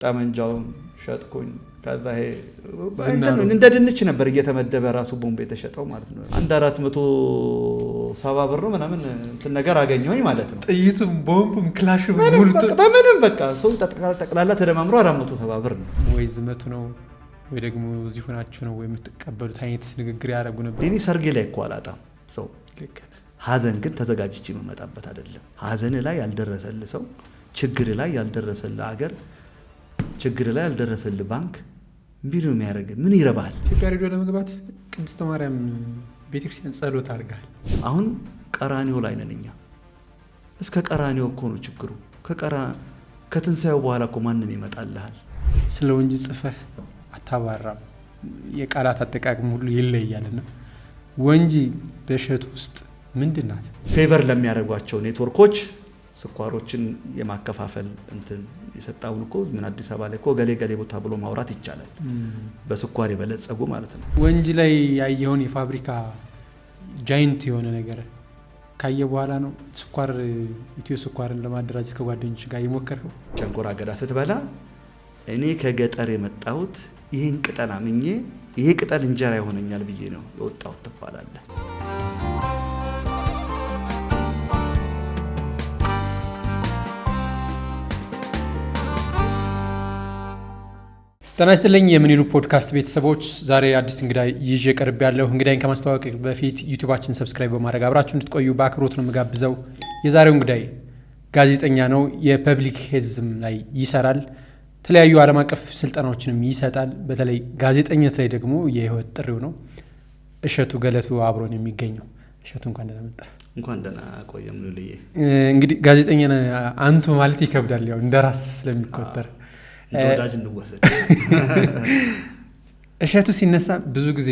ጠመንጃውን ሸጥኩኝ። ከዛ እንደ ድንች ነበር እየተመደበ ራሱ ቦምብ የተሸጠው ማለት ነው። 470 ብር ነው ምናምን እንትን ነገር አገኘሁኝ ማለት ነው። ጥይቱም ቦምቡም ክላሹም በምንም በቃ ሰው ጠቅላላ ተደማምሮ 470 ብር ነው። ወይ ዝመቱ ነው ወይ ደግሞ እዚህ ሆናችሁ ነው ወይ የምትቀበሉት አይነት ንግግር ያደረጉ ነበር። እኔ ሰርጌ ላይ እኮ አላጣም ሰው ሀዘን ግን ተዘጋጅቼ መመጣበት አይደለም። ሀዘን ላይ ያልደረሰልህ ሰው፣ ችግር ላይ ያልደረሰልህ ሀገር፣ ችግር ላይ ያልደረሰልህ ባንክ ምን ነው የሚያደርግ? ምን ይረባል? ኢትዮጵያ ሬዲዮ ለመግባት ቅድስተ ማርያም ቤተክርስቲያን ጸሎት አድርጋል። አሁን ቀራኒዮ ላይ ነን እኛ። እስከ ቀራኒዮ እኮ ነው ችግሩ። ከትንሳኤው በኋላ እኮ ማንም ይመጣልሃል። ስለ ወንጂ ጽፈህ አታባራም። የቃላት አጠቃቀም ሁሉ ይለያልና ወንጂ በእሸቱ ውስጥ ምንድን ናት? ፌቨር ለሚያደርጓቸው ኔትወርኮች ስኳሮችን የማከፋፈል እንትን የሰጣውን እኮ ምን አዲስ አበባ ላይ እኮ ገሌ ቦታ ብሎ ማውራት ይቻላል። በስኳር የበለጸጉ ማለት ነው። ወንጂ ላይ ያየውን የፋብሪካ ጃይንት የሆነ ነገር ካየ በኋላ ነው ስኳር ኢትዮ ስኳርን ለማደራጀት ከጓደኞች ጋር የሞከርከው? ሸንኮራ አገዳ ስትበላ እኔ ከገጠር የመጣሁት ይህን ቅጠል አምኜ ይሄ ቅጠል እንጀራ ይሆነኛል ብዬ ነው የወጣሁት ትባላለህ። ጤና ይስጥልኝ የምንይሉ ፖድካስት ቤተሰቦች፣ ዛሬ አዲስ እንግዳ ይዤ ቀርብ ያለሁ። እንግዳይን ከማስተዋወቅ በፊት ዩቲዩባችን ሰብስክራይብ በማድረግ አብራችሁ እንድትቆዩ በአክብሮት ነው የምጋብዘው። የዛሬው እንግዳይ ጋዜጠኛ ነው። የፐብሊክ ሄልዝም ላይ ይሰራል። የተለያዩ ዓለም አቀፍ ስልጠናዎችንም ይሰጣል። በተለይ ጋዜጠኝነት ላይ ደግሞ የህይወት ጥሪው ነው። እሸቱ ገለቱ አብሮን የሚገኘው። እሸቱ እንኳን ደህና መጣ። እንኳን ደህና ቆየም ልልዬ። እንግዲህ ጋዜጠኛ አንቱ ማለት ይከብዳል፣ ያው እንደራስ ስለሚቆጠር ተወዳጅ እንወሰድ። እሸቱ ሲነሳ ብዙ ጊዜ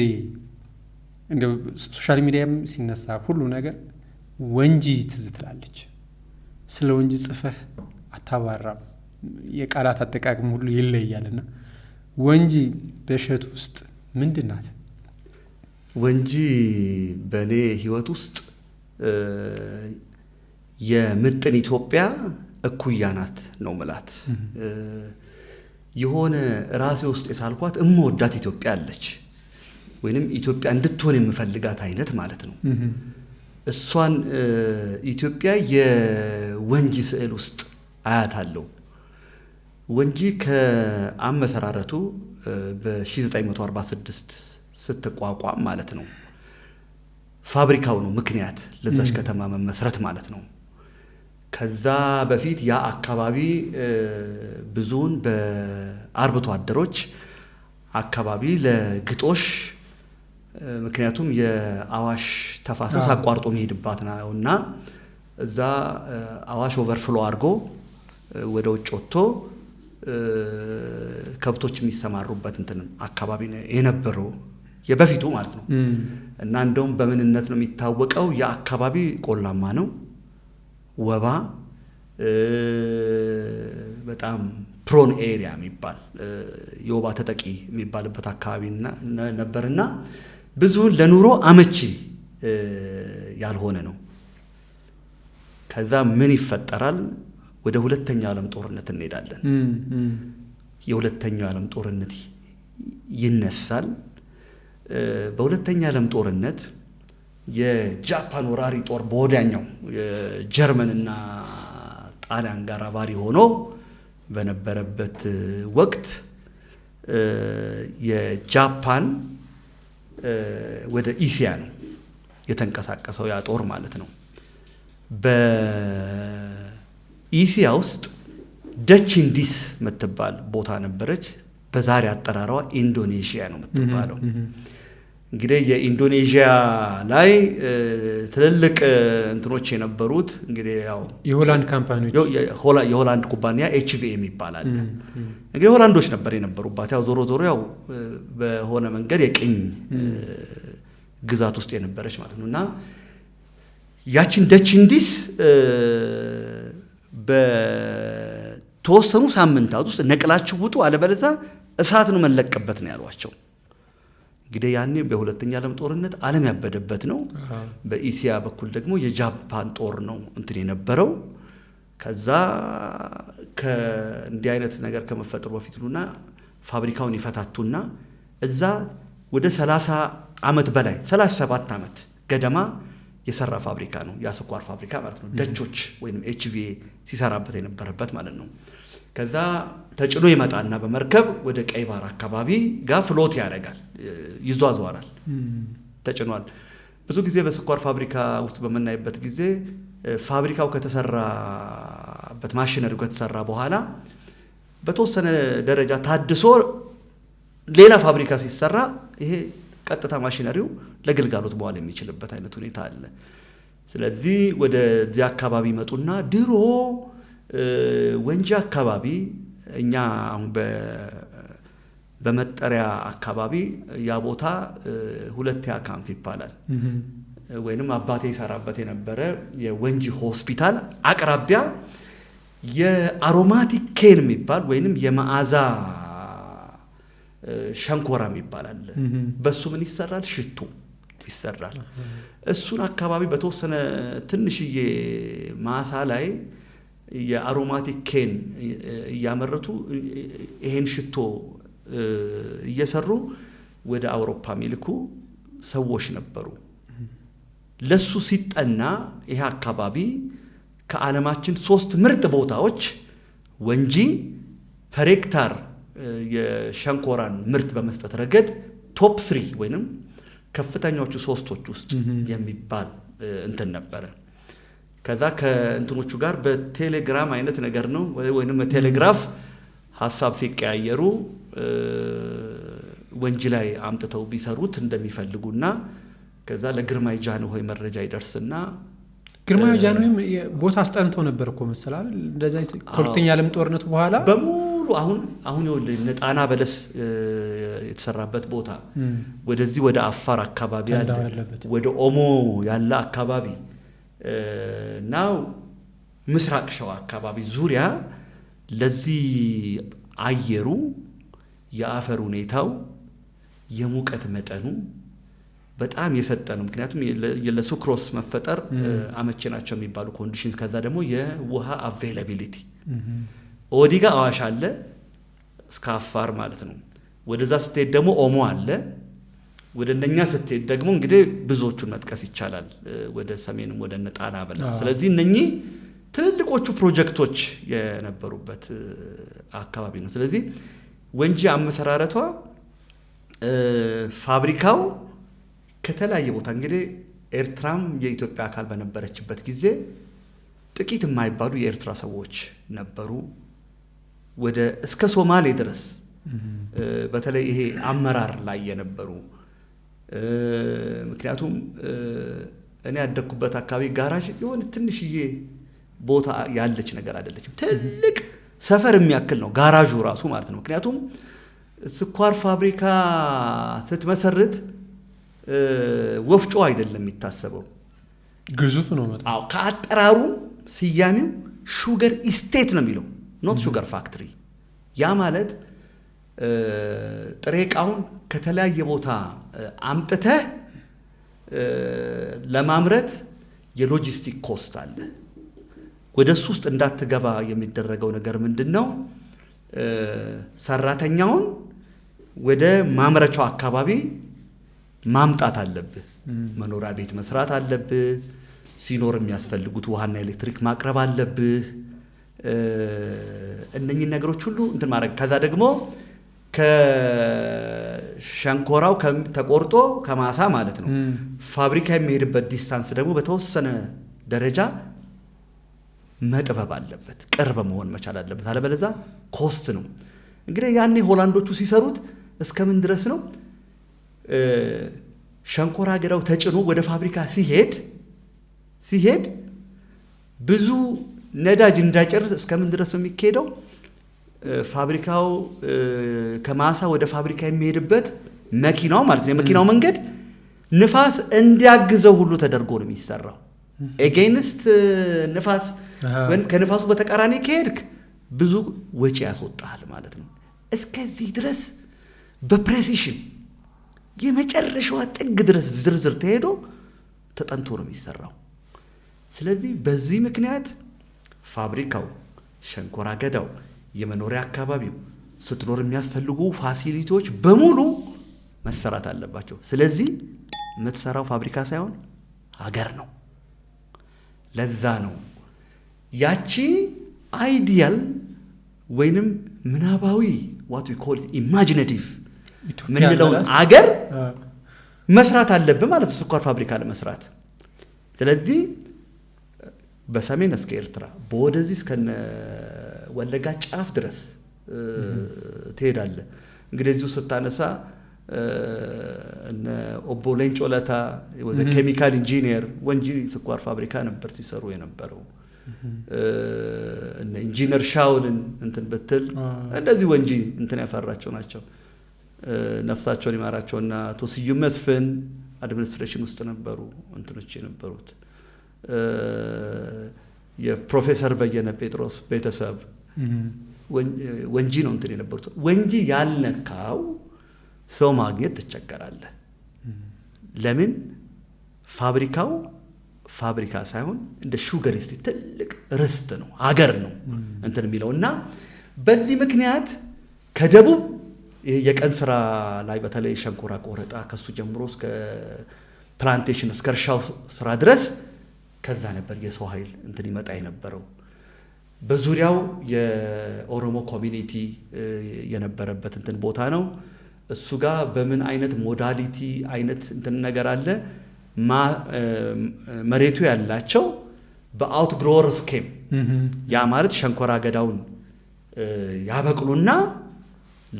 እንደ ሶሻል ሚዲያም ሲነሳ ሁሉ ነገር ወንጂ ትዝ ትላለች። ስለ ወንጂ ጽፈህ አታባራም። የቃላት አጠቃቀም ሁሉ ይለያልና ወንጂ በእሸቱ ውስጥ ምንድን ናት? ወንጂ በእኔ ህይወት ውስጥ የምጥን ኢትዮጵያ እኩያ ናት ነው ምላት። የሆነ ራሴ ውስጥ የሳልኳት እምወዳት ኢትዮጵያ አለች፣ ወይንም ኢትዮጵያ እንድትሆን የምፈልጋት አይነት ማለት ነው። እሷን ኢትዮጵያ የወንጂ ስዕል ውስጥ አያታለሁ። ወንጂ ከአመሰራረቱ በ1946 ስትቋቋም ማለት ነው። ፋብሪካው ነው ምክንያት ለዛች ከተማ መመስረት ማለት ነው። ከዛ በፊት ያ አካባቢ ብዙውን በአርብቶ አደሮች አካባቢ ለግጦሽ፣ ምክንያቱም የአዋሽ ተፋሰስ አቋርጦ መሄድባት ነውና እዛ አዋሽ ኦቨርፍሎ አድርጎ ወደ ውጭ ወጥቶ ከብቶች የሚሰማሩበት እንትን አካባቢ የነበረው የበፊቱ ማለት ነው። እና እንደውም በምንነት ነው የሚታወቀው? የአካባቢ ቆላማ ነው፣ ወባ በጣም ፕሮን ኤሪያ የሚባል የወባ ተጠቂ የሚባልበት አካባቢ ነበርና ብዙ ለኑሮ አመቺ ያልሆነ ነው። ከዛ ምን ይፈጠራል? ወደ ሁለተኛው ዓለም ጦርነት እንሄዳለን። የሁለተኛው ዓለም ጦርነት ይነሳል። በሁለተኛው ዓለም ጦርነት የጃፓን ወራሪ ጦር በወዲያኛው የጀርመንና ጣሊያን ጋር አባሪ ሆኖ በነበረበት ወቅት የጃፓን ወደ ኢሲያ ነው የተንቀሳቀሰው ያ ጦር ማለት ነው። በኢሲያ ውስጥ ደች ኢንዲስ የምትባል ቦታ ነበረች። በዛሬ አጠራሯ ኢንዶኔዥያ ነው የምትባለው። እንግዲህ የኢንዶኔዥያ ላይ ትልልቅ እንትኖች የነበሩት እንግዲህ ያው የሆላንድ ካምፓኒዎች የሆላንድ ኩባንያ ኤችቪኤ የሚባል አለ። እንግዲህ ሆላንዶች ነበር የነበሩባት። ያው ዞሮ ያው በሆነ መንገድ የቅኝ ግዛት ውስጥ የነበረች ማለት ነው። እና ያችን ደች ኢንዲስ በተወሰኑ ሳምንታት ውስጥ ነቅላችሁ ውጡ፣ አለበለዚያ እሳት ነው መለቀበት ነው ያሏቸው። እንግዲህ ያኔ በሁለተኛ ዓለም ጦርነት ዓለም ያበደበት ነው። በኢሲያ በኩል ደግሞ የጃፓን ጦር ነው እንትን የነበረው። ከዛ ከእንዲህ አይነት ነገር ከመፈጠሩ በፊት ሉና ፋብሪካውን ይፈታቱና እዛ ወደ 30 ዓመት በላይ 37 ዓመት ገደማ የሰራ ፋብሪካ ነው ያስኳር ፋብሪካ ማለት ነው። ደቾች ወይንም HVA ሲሰራበት የነበረበት ማለት ነው። ከዛ ተጭኖ ይመጣና በመርከብ ወደ ቀይ ባህር አካባቢ ጋር ፍሎት ያደርጋል፣ ይዟዟራል። ተጭኗል። ብዙ ጊዜ በስኳር ፋብሪካ ውስጥ በመናይበት ጊዜ ፋብሪካው ከተሰራበት ማሽነሪው ከተሰራ በኋላ በተወሰነ ደረጃ ታድሶ ሌላ ፋብሪካ ሲሰራ ይሄ ቀጥታ ማሽነሪው ለግልጋሎት መዋል የሚችልበት አይነት ሁኔታ አለ። ስለዚህ ወደዚህ አካባቢ መጡና ድሮ ወንጂ አካባቢ እኛ አሁን በመጠሪያ አካባቢ ያ ቦታ ሁለተኛ ካምፕ ይባላል። ወይንም አባቴ ይሰራበት የነበረ የወንጂ ሆስፒታል አቅራቢያ የአሮማቲክ ኬን የሚባል ወይንም የመዓዛ ሸንኮራ ይባላል። በሱ ምን ይሰራል? ሽቶ ይሰራል። እሱን አካባቢ በተወሰነ ትንሽዬ ማሳ ላይ የአሮማቲክ ኬን እያመረቱ ይሄን ሽቶ እየሰሩ ወደ አውሮፓ ሚልኩ ሰዎች ነበሩ። ለሱ ሲጠና ይሄ አካባቢ ከዓለማችን 3 ምርጥ ቦታዎች ወንጂ ፐሬክታር የሸንኮራን ምርት በመስጠት ረገድ ቶፕ 3 ወይንም ከፍተኛዎቹ 3ቶች ውስጥ የሚባል እንትን ነበረ። ከዛ ከእንትኖቹ ጋር በቴሌግራም አይነት ነገር ነው ወይንም ቴሌግራፍ ሐሳብ ሲቀያየሩ ወንጂ ላይ አምጥተው ቢሰሩት እንደሚፈልጉና ከዛ ለግርማይ ጃንሆይ መረጃ ይደርስና ግርማይ ጃንሆይም ቦታ አስጠንተው ነበር እኮ መሰላል እንደዛ ከሁለተኛ ዓለም ጦርነት በኋላ በሙሉ አሁን ጣና በለስ የተሰራበት ቦታ ወደዚህ ወደ አፋር አካባቢ ያለ ወደ ኦሞ ያለ አካባቢ ናው ምስራቅ ሸዋ አካባቢ ዙሪያ ለዚህ አየሩ የአፈር ሁኔታው የሙቀት መጠኑ በጣም የሰጠ ነው። ምክንያቱም ለሱክሮስ መፈጠር አመቺ ናቸው የሚባሉ ኮንዲሽንስ ከዛ ደግሞ የውሃ አቬይላቢሊቲ ኦዲጋ አዋሽ አለ እስከ አፋር ማለት ነው። ወደዛ ስትሄድ ደግሞ ኦሞ አለ። ወደ እነኛ ስትሄድ ደግሞ እንግዲህ ብዙዎቹን መጥቀስ ይቻላል ወደ ሰሜንም ወደ ጣና በለስ። ስለዚህ እነኚህ ትልልቆቹ ፕሮጀክቶች የነበሩበት አካባቢ ነው። ስለዚህ ወንጂ አመሰራረቷ ፋብሪካው ከተለያየ ቦታ እንግዲህ ኤርትራም የኢትዮጵያ አካል በነበረችበት ጊዜ ጥቂት የማይባሉ የኤርትራ ሰዎች ነበሩ ወደ እስከ ሶማሌ ድረስ በተለይ ይሄ አመራር ላይ የነበሩ ምክንያቱም እኔ ያደኩበት አካባቢ ጋራዥ የሆነ ትንሽዬ ቦታ ያለች ነገር አይደለችም። ትልቅ ሰፈር የሚያክል ነው ጋራዡ ራሱ ማለት ነው። ምክንያቱም ስኳር ፋብሪካ ስትመሰርት ወፍጮ አይደለም የሚታሰበው፣ ግዙፍ ነው ማለት። አዎ ከአጠራሩ ስያሜው ሹገር ኢስቴት ነው የሚለው ኖት ሹገር ፋክትሪ። ያ ማለት ጥሬ ዕቃውን ከተለያየ ቦታ አምጥተህ ለማምረት የሎጂስቲክ ኮስት አለ። ወደሱ ውስጥ እንዳትገባ የሚደረገው ነገር ምንድነው? ሰራተኛውን ወደ ማምረቻው አካባቢ ማምጣት አለብህ። መኖሪያ ቤት መስራት አለብህ። ሲኖር የሚያስፈልጉት ውሃና ኤሌክትሪክ ማቅረብ አለብህ። እነኚህ ነገሮች ሁሉ እንትን ማድረግ ከዛ ደግሞ ከሸንኮራው ተቆርጦ ከማሳ ማለት ነው ፋብሪካ የሚሄድበት ዲስታንስ ደግሞ በተወሰነ ደረጃ መጥበብ አለበት፣ ቅርብ መሆን መቻል አለበት። አለበለዚያ ኮስት ነው። እንግዲህ ያኔ ሆላንዶቹ ሲሰሩት እስከምን ድረስ ነው? ሸንኮራ አገዳው ተጭኖ ወደ ፋብሪካ ሲሄድ ብዙ ነዳጅ እንዳይጨርስ እስከምን ድረስ ነው የሚካሄደው? ፋብሪካው ከማሳ ወደ ፋብሪካ የሚሄድበት መኪናው ማለት ነው የመኪናው መንገድ ንፋስ እንዲያግዘው ሁሉ ተደርጎ ነው የሚሰራው። ኤጌንስት ንፋስ ከንፋሱ በተቃራኒ ከሄድክ ብዙ ወጪ ያስወጣል ማለት ነው። እስከዚህ ድረስ በፕሬሲሽን የመጨረሻዋ ጥግ ድረስ ዝርዝር ተሄዶ ተጠንቶ ነው የሚሰራው። ስለዚህ በዚህ ምክንያት ፋብሪካው፣ ሸንኮራ አገዳው፣ የመኖሪያ አካባቢው ስትኖር የሚያስፈልጉ ፋሲሊቲዎች በሙሉ መሰራት አለባቸው። ስለዚህ የምትሰራው ፋብሪካ ሳይሆን ሀገር ነው። ለዛ ነው ያቺ አይዲያል ወይንም ምናባዊ what we call it imaginative ምንለውን አገር መስራት አለብን ማለት ስኳር ፋብሪካ ለመስራት። ስለዚህ በሰሜን እስከ ኤርትራ በወደዚህ እስከ ወለጋ ጫፍ ድረስ ትሄዳለህ። እንግዲህ እዚሁ ስታነሳ እነ ኦቦ ሌንጮ ለታ ወዘ ኬሚካል ኢንጂነር ወንጂ ስኳር ፋብሪካ ነበር ሲሰሩ የነበረው። እነ ኢንጂነር ሻውልን እንትን በትል እንደዚህ ወንጂ እንትን ያፈራቸው ናቸው። ነፍሳቸውን ይማራቸውና አቶ ስዩም መስፍን አድሚኒስትሬሽን ውስጥ ነበሩ እንትኖች የነበሩት። የፕሮፌሰር በየነ ጴጥሮስ ቤተሰብ ወንጂ ነው እንትን የነበሩት። ወንጂ ያልነካው ሰው ማግኘት ትቸገራለህ። ለምን? ፋብሪካው ፋብሪካ ሳይሆን እንደ ሹገር ስቴት ትልቅ ርስት ነው፣ ሀገር ነው እንትን የሚለውና በዚህ ምክንያት ከደቡብ የቀን ስራ ላይ በተለይ ሸንኮራ ቆረጣ ከሱ ጀምሮ እስከ ፕላንቴሽን እስከ እርሻው ስራ ድረስ ከዛ ነበር የሰው ኃይል እንትን ይመጣ የነበረው። በዙሪያው የኦሮሞ ኮሚኒቲ የነበረበት እንትን ቦታ ነው። እሱ ጋር በምን አይነት ሞዳሊቲ አይነት እንትን ነገር አለ መሬቱ ያላቸው በአውትግሮወር ስኬም ያ ማለት ሸንኮራ አገዳውን ያበቅሉና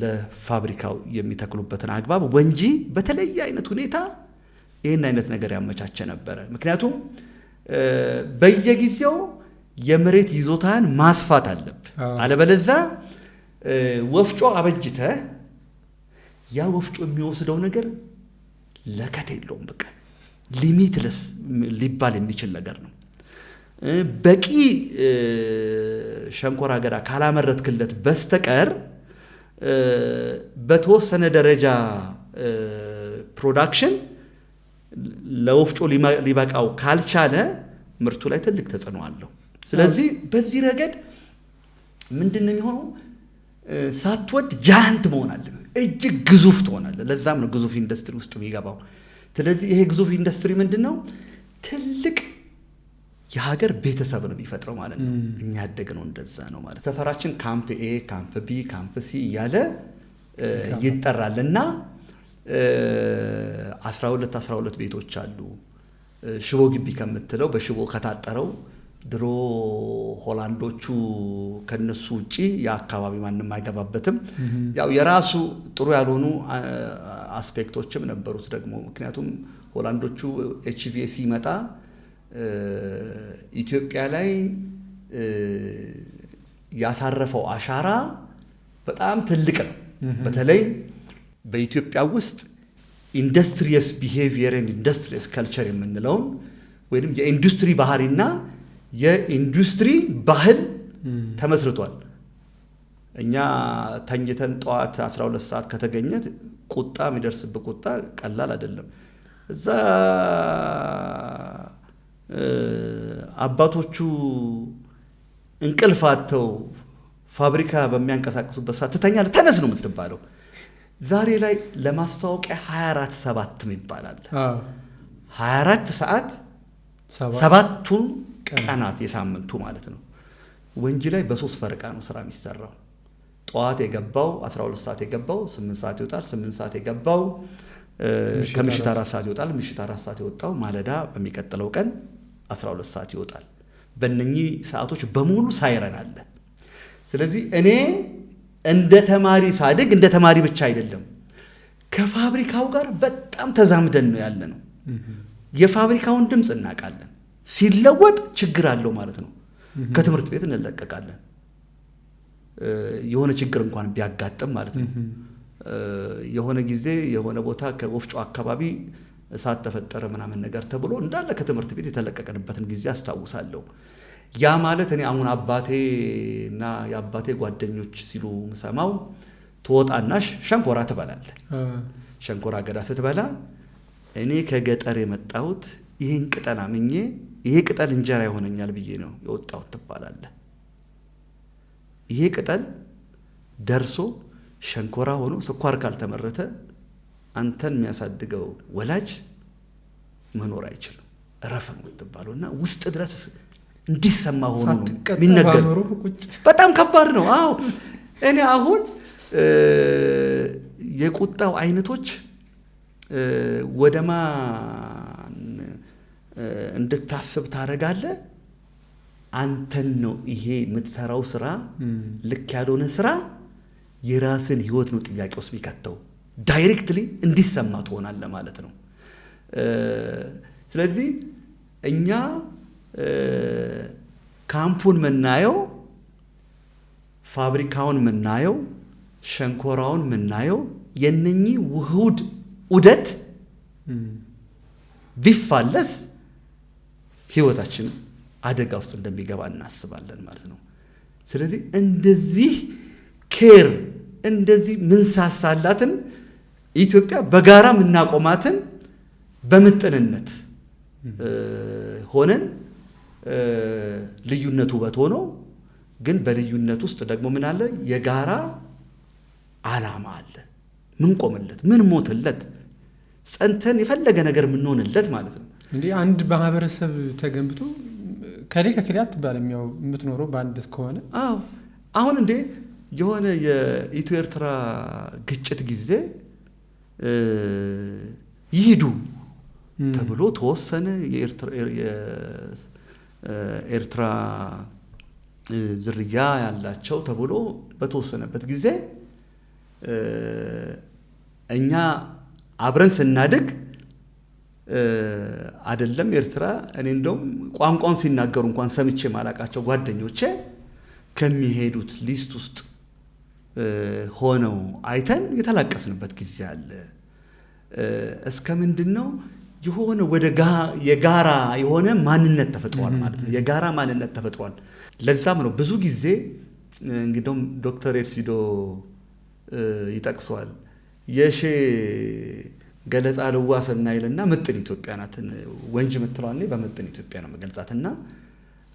ለፋብሪካው የሚተክሉበትን አግባብ ወንጂ በተለየ አይነት ሁኔታ ይህን አይነት ነገር ያመቻቸ ነበረ። ምክንያቱም በየጊዜው የመሬት ይዞታን ማስፋት አለብህ። አለበለዚያ ወፍጮ አበጅተህ ያ ወፍጮ የሚወስደው ነገር ለከት የለውም። በቃ ሊሚትለስ ሊባል የሚችል ነገር ነው። በቂ ሸንኮራ አገዳ ካላመረትክለት በስተቀር በተወሰነ ደረጃ ፕሮዳክሽን ለወፍጮ ሊበቃው ካልቻለ ምርቱ ላይ ትልቅ ተጽዕኖ አለው። ስለዚህ በዚህ ረገድ ምንድነው የሚሆነው? ሳትወድ ጃንት መሆን አለብህ፣ እጅግ ግዙፍ ትሆናለህ። ለዛም ነው ግዙፍ ኢንዱስትሪ ውስጥ የሚገባው። ስለዚህ ይሄ ግዙፍ ኢንዱስትሪ ምንድነው? ትልቅ የሀገር ቤተሰብ ነው የሚፈጥረው ማለት ነው። እኛ ያደግነው እንደዛ ነው ማለት። ሰፈራችን ካምፕ ኤ፣ ካምፕ ቢ፣ ካምፕ ሲ እያለ ይጠራልና 12 ቤቶች አሉ። ሽቦ ግቢ ከምትለው በሽቦ ከታጠረው ድሮ ሆላንዶቹ ከነሱ ውጪ የአካባቢ ማንም አይገባበትም። ያው የራሱ ጥሩ ያልሆኑ አስፔክቶችም ነበሩት ደግሞ። ምክንያቱም ሆላንዶቹ ኤችቪኤሲ መጣ ኢትዮጵያ ላይ ያሳረፈው አሻራ በጣም ትልቅ ነው። በተለይ በኢትዮጵያ ውስጥ ኢንዱስትሪየስ ቢሄቪየር ኤንድ ኢንዱስትሪየስ ካልቸር የምንለውን ወይንም የኢንዱስትሪ ባህሪና የኢንዱስትሪ ባህል ተመስርቷል። እኛ ተኝተን ጠዋት 12 ሰዓት ከተገኘ ቁጣ የሚደርስበት ቁጣ ቀላል አይደለም። እዛ አባቶቹ እንቅልፍ አጥተው ፋብሪካ በሚያንቀሳቅሱበት ሰዓት ትተኛለህ፣ ተነስ ነው የምትባለው። ዛሬ ላይ ለማስታወቂያ 24/7 ይባላል። 24 ሰዓት ሰባቱን ቀናት የሳምንቱ ማለት ነው። ወንጂ ላይ በ3 ፈረቃ ነው ስራ የሚሰራው። ጠዋት የገባው 12 ሰዓት የገባው 8 ሰዓት ይወጣል። 8 ሰዓት የገባው ከምሽት 4 ሰዓት ይወጣል። ምሽት 4 ሰዓት የወጣው ማለዳ በሚቀጥለው ቀን 12 ሰዓት ይወጣል። በእነኚህ ሰዓቶች በሙሉ ሳይረን አለ። ስለዚህ እኔ እንደ ተማሪ ሳድግ እንደ ተማሪ ብቻ አይደለም ከፋብሪካው ጋር በጣም ተዛምደን ነው ያለ ነው። የፋብሪካውን ድምፅ እናውቃለን። ሲለወጥ ችግር አለው ማለት ነው። ከትምህርት ቤት እንለቀቃለን የሆነ ችግር እንኳን ቢያጋጥም ማለት ነው። የሆነ ጊዜ የሆነ ቦታ ከወፍጮ አካባቢ እሳት ተፈጠረ ምናምን ነገር ተብሎ እንዳለ ከትምህርት ቤት የተለቀቀንበትን ጊዜ አስታውሳለሁ። ያ ማለት እኔ አሁን አባቴና የአባቴ ጓደኞች ሲሉ ምሰማው ትወጣና ሸንኮራ ትበላለህ። ሸንኮራ አገዳ ስትበላ እኔ ከገጠር የመጣሁት ይህን ቅጠል አምኜ ይሄ ቅጠል እንጀራ ይሆነኛል ብዬ ነው የወጣሁት ትባላለህ። ይሄ ቅጠል ደርሶ ሸንኮራ ሆኖ ስኳር ካልተመረተ አንተን የሚያሳድገው ወላጅ መኖር አይችልም። እረፍ ነው የምትባለውና ውስጥ ድረስ እንዲሰማ ሆኖ ነው የሚነገረው። በጣም ከባድ ነው። አዎ እኔ አሁን የቁጣው አይነቶች ወደማን እንድታስብ ታደርጋለህ። አንተን ነው ይሄ የምትሰራው ስራ ልክ ያልሆነ ስራ የራስን ህይወት ነው ጥያቄ ውስጥ የሚከተው። ዳይሬክትሊ እንዲሰማ ትሆናለህ ማለት ነው። ስለዚህ እኛ ካምፑን ምናየው፣ ፋብሪካውን ምናየው፣ ሸንኮራውን ምናየው የነኚህ ውሁድ ዑደት ቢፋለስ ህይወታችን አደጋ ውስጥ እንደሚገባ እናስባለን ማለት ነው። ስለዚህ እንደዚህ ኬር እንደዚህ ምንሳሳላትን ኢትዮጵያ በጋራ ምናቆማትን በምጥንነት ሆነን ልዩነቱ ውበት ሆኖ ግን በልዩነት ውስጥ ደግሞ ምን አለ? የጋራ ዓላማ አለ። ምን ቆምለት፣ ምን ሞትለት፣ ጸንተን የፈለገ ነገር ምንሆንለት ማለት ነው። እንዴ አንድ ማህበረሰብ ተገንብቶ ከሌ ከከሌ አትባልም። ያው የምትኖረው በአንድ ከሆነ አዎ አሁን እንዴ የሆነ የኢትዮ ኤርትራ ግጭት ጊዜ ይሄዱ ተብሎ ተወሰነ። የኤርትራ ዝርያ ያላቸው ተብሎ በተወሰነበት ጊዜ እኛ አብረን ስናድግ አይደለም ኤርትራ እኔ እንደውም ቋንቋውን ሲናገሩ እንኳን ሰምቼ ማላቃቸው ጓደኞቼ ከሚሄዱት ሊስት ውስጥ ሆነው አይተን የተላቀስንበት ጊዜ አለ። እስከ ምንድነው የሆነ ወደ የጋራ የሆነ ማንነት ተፈጥሯል ማለት ነው። የጋራ ማንነት ተፈጥሯል። ለዛም ነው ብዙ ጊዜ እንግዲህ ዶክተር ኤርሲዶ ይጠቅሰዋል። የሼ ገለጻ ልዋሰና ይልና ምጥን ኢትዮጵያ ናት። ወንጅ ምትለዋል በምጥን ኢትዮጵያ ነው መገልጻትና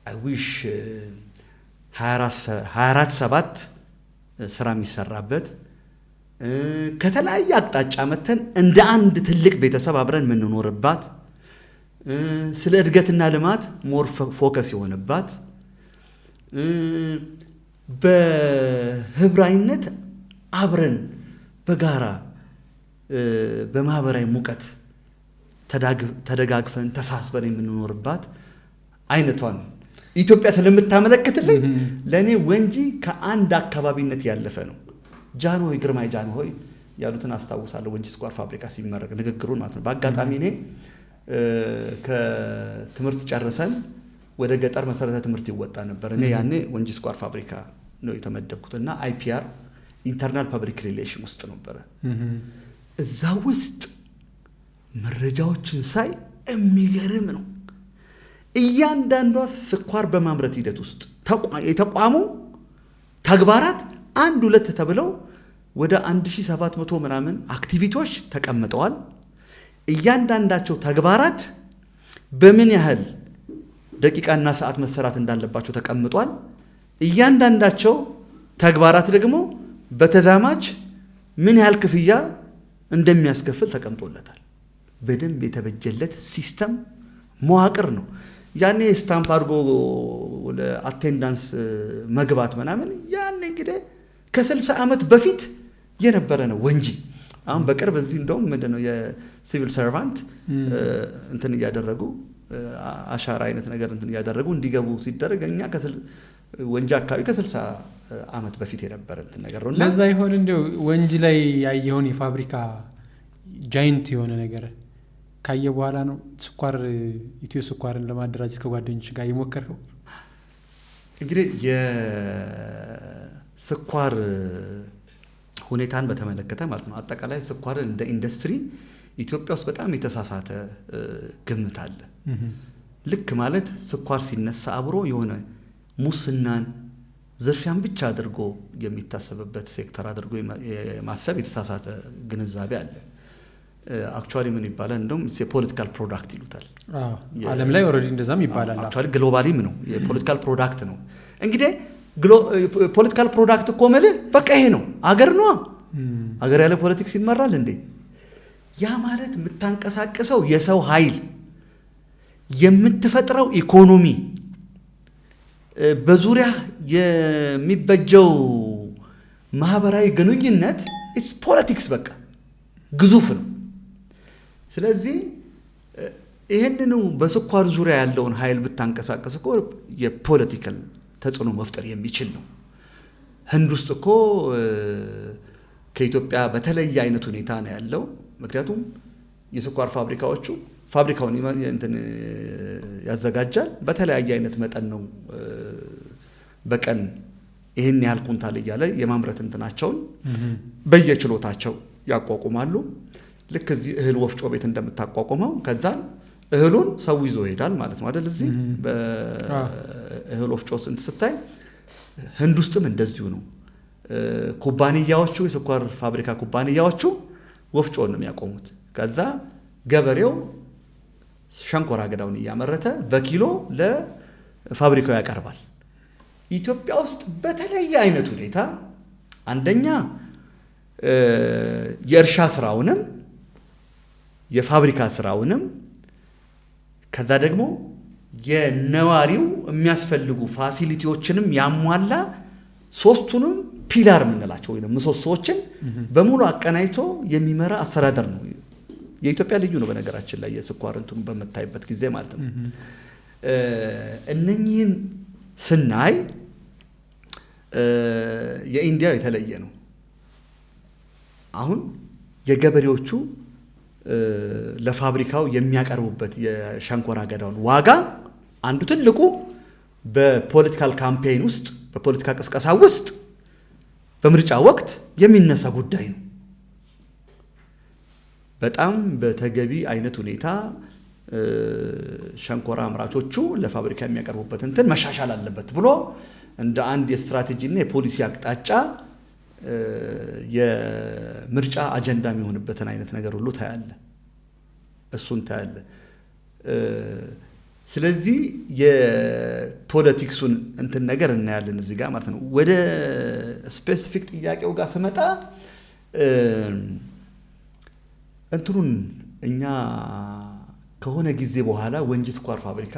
አይ ዊሽ 24/7 ስራ የሚሰራበት ከተለያየ አቅጣጫ መተን እንደ አንድ ትልቅ ቤተሰብ አብረን የምንኖርባት ስለ እድገትና ልማት ሞር ፎከስ የሆነባት በህብራዊነት አብረን በጋራ በማህበራዊ ሙቀት ተደጋግፈን ተሳስበን የምንኖርባት አይነቷን ኢትዮጵያ ስለምታመለክትልኝ ለኔ ወንጂ ከአንድ አካባቢነት ያለፈ ነው። ጃንሆይ ግርማይ ጃንሆይ ያሉትን አስታውሳለሁ። ወንጂ ስኳር ፋብሪካ ሲመረቅ ንግግሩን ማለት ነው። በአጋጣሚ እኔ ከትምህርት ጨርሰን ወደ ገጠር መሰረተ ትምህርት ይወጣ ነበር። እኔ ያኔ ወንጂ ስኳር ፋብሪካ ነው የተመደብኩትና አይፒአር ኢንተርናል ፐብሊክ ሪሌሽን ውስጥ ነበረ። እዛ ውስጥ መረጃዎችን ሳይ የሚገርም ነው። እያንዳንዷ ስኳር በማምረት ሂደት ውስጥ የተቋሙ ተግባራት 1-2 ተብለው ወደ 1700 ምናምን አክቲቪቲዎች ተቀምጠዋል። እያንዳንዳቸው ተግባራት በምን ያህል ደቂቃና ሰዓት መሰራት እንዳለባቸው ተቀምጧል። እያንዳንዳቸው ተግባራት ደግሞ በተዛማች ምን ያህል ክፍያ እንደሚያስከፍል ተቀምጦለታል። በደንብ የተበጀለት ሲስተም መዋቅር ነው። ያኔ ስታምፕ አድርጎ ለአቴንዳንስ መግባት ምናምን ያኔ እንግዲህ ከ60 ዓመት በፊት የነበረ ነው ወንጂ። አሁን በቅርብ እዚህ እንደውም ምንድነው የሲቪል ሰርቫንት እንትን እያደረጉ አሻራ አይነት ነገር እንትን እያደረጉ እንዲገቡ ሲደረግ እኛ ወንጂ አካባቢ ከ60 ዓመት በፊት የነበረ እንትን ነገር ነው። ለዛ ይሆን እንደው ወንጂ ላይ ያየውን የፋብሪካ ጃይንት የሆነ ነገር ካየ በኋላ ነው ስኳር ኢትዮ ስኳርን ለማደራጀት ከጓደኞች ጋር የሞከርከው? እንግዲህ የስኳር ሁኔታን በተመለከተ ማለት ነው አጠቃላይ ስኳርን እንደ ኢንዱስትሪ ኢትዮጵያ ውስጥ በጣም የተሳሳተ ግምት አለ። ልክ ማለት ስኳር ሲነሳ አብሮ የሆነ ሙስናን ዝርፊያን ብቻ አድርጎ የሚታሰብበት ሴክተር አድርጎ የማሰብ የተሳሳተ ግንዛቤ አለ። አክቹዋሊ ምን ይባላል እንደውም የፖለቲካል ፕሮዳክት ይሉታል። ዓለም ላይ ኦልሬዲ እንደዛም ይባላል። አክቹዋሊ ግሎባሊም ነው የፖለቲካል ፕሮዳክት ነው። እንግዲህ ፖለቲካል ፕሮዳክት እኮ መልህ በቃ ይሄ ነው አገር ነው። አገር ያለ ፖለቲክስ ይመራል እንዴ? ያ ማለት የምታንቀሳቅሰው የሰው ኃይል፣ የምትፈጥረው ኢኮኖሚ፣ በዙሪያ የሚበጀው ማህበራዊ ግንኙነት ኢትስ ፖለቲክስ በቃ ግዙፍ ነው። ስለዚህ ይሄንኑ በስኳር ዙሪያ ያለውን ኃይል ብታንቀሳቀስ እኮ የፖለቲካል ተጽዕኖ መፍጠር የሚችል ነው። ህንድ ውስጥ እኮ ከኢትዮጵያ በተለየ አይነት ሁኔታ ነው ያለው። ምክንያቱም የስኳር ፋብሪካውን እንትን ያዘጋጃል። በተለያየ አይነት መጠን ነው በቀን ይሄን ያህል ኩንታል እያለ የማምረት እንትናቸውን በየችሎታቸው ያቋቁማሉ። ልክ እዚህ እህል ወፍጮ ቤት እንደምታቋቁመው ከዛን እህሉን ሰው ይዞ ይሄዳል ማለት ነው አይደል? እዚህ በእህል ወፍጮ ስታይ ህንድ ውስጥም እንደዚሁ ነው። ኩባንያዎቹ የስኳር ፋብሪካ ኩባንያዎቹ ወፍጮን ነው የሚያቆሙት። ከዛ ገበሬው ሸንኮራ አገዳውን እያመረተ በኪሎ ለፋብሪካው ያቀርባል። ኢትዮጵያ ውስጥ በተለየ አይነት ሁኔታ አንደኛ የእርሻ ስራውንም የፋብሪካ ስራውንም ከዛ ደግሞ የነዋሪው የሚያስፈልጉ ፋሲሊቲዎችንም ያሟላ ሶስቱንም ፒላር የምንላቸው ወይ ምሰሶዎችን በሙሉ አቀናይቶ የሚመራ አስተዳደር ነው። የኢትዮጵያ ልዩ ነው በነገራችን ላይ የስኳር እንትኑ በመታይበት ጊዜ ማለት ነው። እነኚህን ስናይ የኢንዲያው የተለየ ነው። አሁን የገበሬዎቹ ለፋብሪካው የሚያቀርቡበት የሸንኮራ አገዳውን ዋጋ አንዱ ትልቁ በፖለቲካል ካምፔይን ውስጥ በፖለቲካ ቅስቀሳ ውስጥ በምርጫ ወቅት የሚነሳ ጉዳይ ነው። በጣም በተገቢ አይነት ሁኔታ ሸንኮራ አምራቾቹ ለፋብሪካ የሚያቀርቡበት እንትን መሻሻል አለበት ብሎ እንደ አንድ የስትራቴጂና የፖሊሲ አቅጣጫ የምርጫ አጀንዳ የሚሆንበትን አይነት ነገር ሁሉ ታያለ፣ እሱን ታያለ። ስለዚህ የፖለቲክሱን እንትን ነገር እናያለን እዚህ ጋር ማለት ነው። ወደ ስፔሲፊክ ጥያቄው ጋር ስመጣ እንትኑን እኛ ከሆነ ጊዜ በኋላ ወንጂ ስኳር ፋብሪካ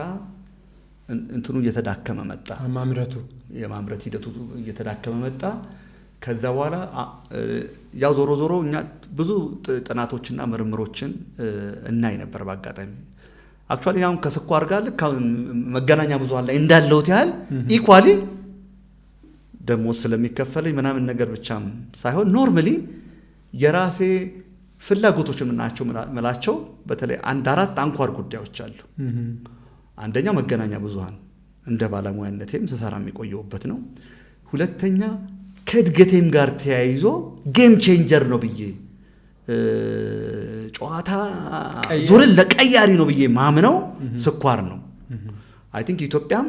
እንትኑ እየተዳከመ መጣ። የማምረት ሂደቱ እየተዳከመ መጣ። ከዛ በኋላ ያው ዞሮ እኛ ብዙ ጥናቶችና ምርምሮችን እናይ ነበር በአጋጣሚ። አክቹአሊ አሁን ከስኳር ጋር ልክ መገናኛ ብዙሃን ላይ እንዳለውት ያህል ኢኳሊ ደግሞ ስለሚከፈለኝ ምናምን ነገር ብቻም ሳይሆን ኖርማሊ የራሴ ፍላጎቶች ምናቸው በተለይ አንድ አራት አንኳር ጉዳዮች አሉ። አንደኛው መገናኛ ብዙሃን እንደ ባለሙያነቴም ስሰራ የሚቆየውበት ነው። ሁለተኛ ከእድገቴም ጋር ተያይዞ ጌም ቼንጀር ነው ብዬ ጨዋታ ዙርን ለቀያሪ ነው ብዬ ማምነው ስኳር ነው። አይ ቲንክ ኢትዮጵያም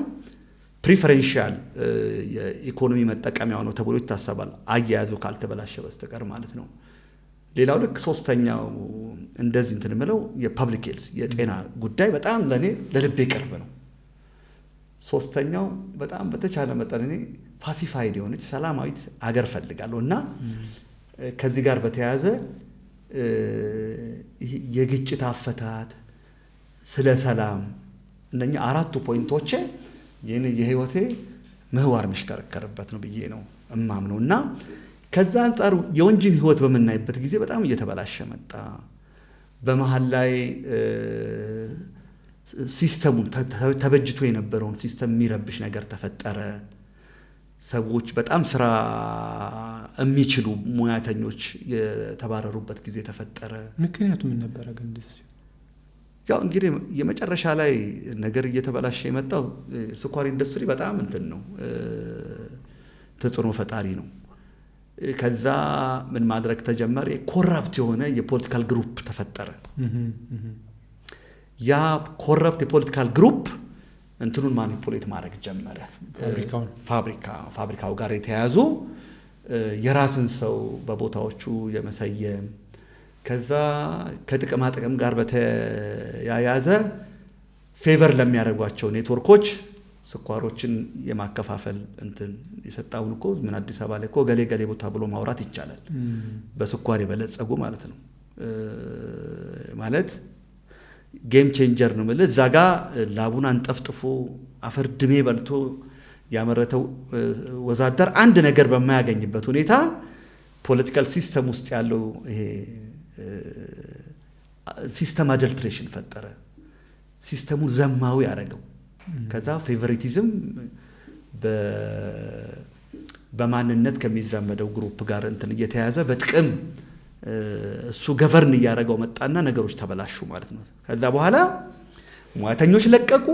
ፕሪፈረንሻል የኢኮኖሚ መጠቀሚያው ነው ተብሎ ይታሰባል፣ አያያዙ ካልተበላሸ በስተቀር ማለት ነው። ሌላው ልክ ሶስተኛው እንደዚህ እንትን ምለው የፐብሊክ ሄልዝ የጤና ጉዳይ በጣም ለኔ ለልቤ ቅርብ ነው። ሶስተኛው በጣም በተቻለ መጠን እኔ ፓሲፋይድ የሆነች ሰላማዊት አገር ፈልጋለሁ እና ከዚህ ጋር በተያያዘ የግጭት አፈታት፣ ስለ ሰላም እነኛ አራቱ ፖይንቶች የህይወቴ ምህዋር የሚሽከረከርበት ነው ብዬ ነው እማምነው እና ከዛ አንፃር የወንጂን ህይወት በምናይበት ጊዜ በጣም እየተበላሸ መጣ። በመሃል ላይ ሲስተሙን ተበጅቶ የነበረውን ሲስተም የሚረብሽ ነገር ተፈጠረ። ሰዎች በጣም ስራ የሚችሉ ሙያተኞች የተባረሩበት ጊዜ ተፈጠረ። ምክንያቱ ምን ነበር ግን? ያው እንግዲህ የመጨረሻ ላይ ነገር እየተበላሸ የመጣው ስኳር ኢንዱስትሪ በጣም እንትን ነው፣ ተጽዕኖ ፈጣሪ ነው። ከዛ ምን ማድረግ ተጀመረ? ኮረፕት የሆነ የፖለቲካል ግሩፕ ተፈጠረ። ያ ኮረፕት የፖለቲካል ግሩፕ እንትኑን ማኒፑሌት ማድረግ ጀመረ። ፋብሪካው ጋር የተያያዙ የራስን ሰው በቦታዎቹ የመሰየም ከዛ ከጥቅማ ጥቅም ጋር በተያያዘ ፌቨር ለሚያደርጓቸው ኔትወርኮች ስኳሮችን የማከፋፈል እንትን የሰጣውን እኮ ምን አዲስ አበባ ላይ እኮ ገሌ ቦታ ብሎ ማውራት ይቻላል። በስኳር የበለጸጉ ማለት ነው። ማለት ጌም ቼንጀር ነው ማለት እዛ ጋ ላቡን አንጠፍጥፎ አፈር ድሜ በልቶ ያመረተው ወዛደር አንድ ነገር በማያገኝበት ሁኔታ ፖለቲካል ሲስተም ውስጥ ያለው ይሄ ሲስተም አደልትሬሽን ፈጠረ። ሲስተሙን ዘማዊ ያደረገው። ከዛ ፌቨሪቲዝም በማንነት ከሚዛመደው ግሩፕ ጋር እንትን እየተያዘ በጥቅም እሱ ገቨርን እያደረገው መጣና ነገሮች ተበላሹ ማለት ነው። ከዛ በኋላ ሙያተኞች ለቀቁ።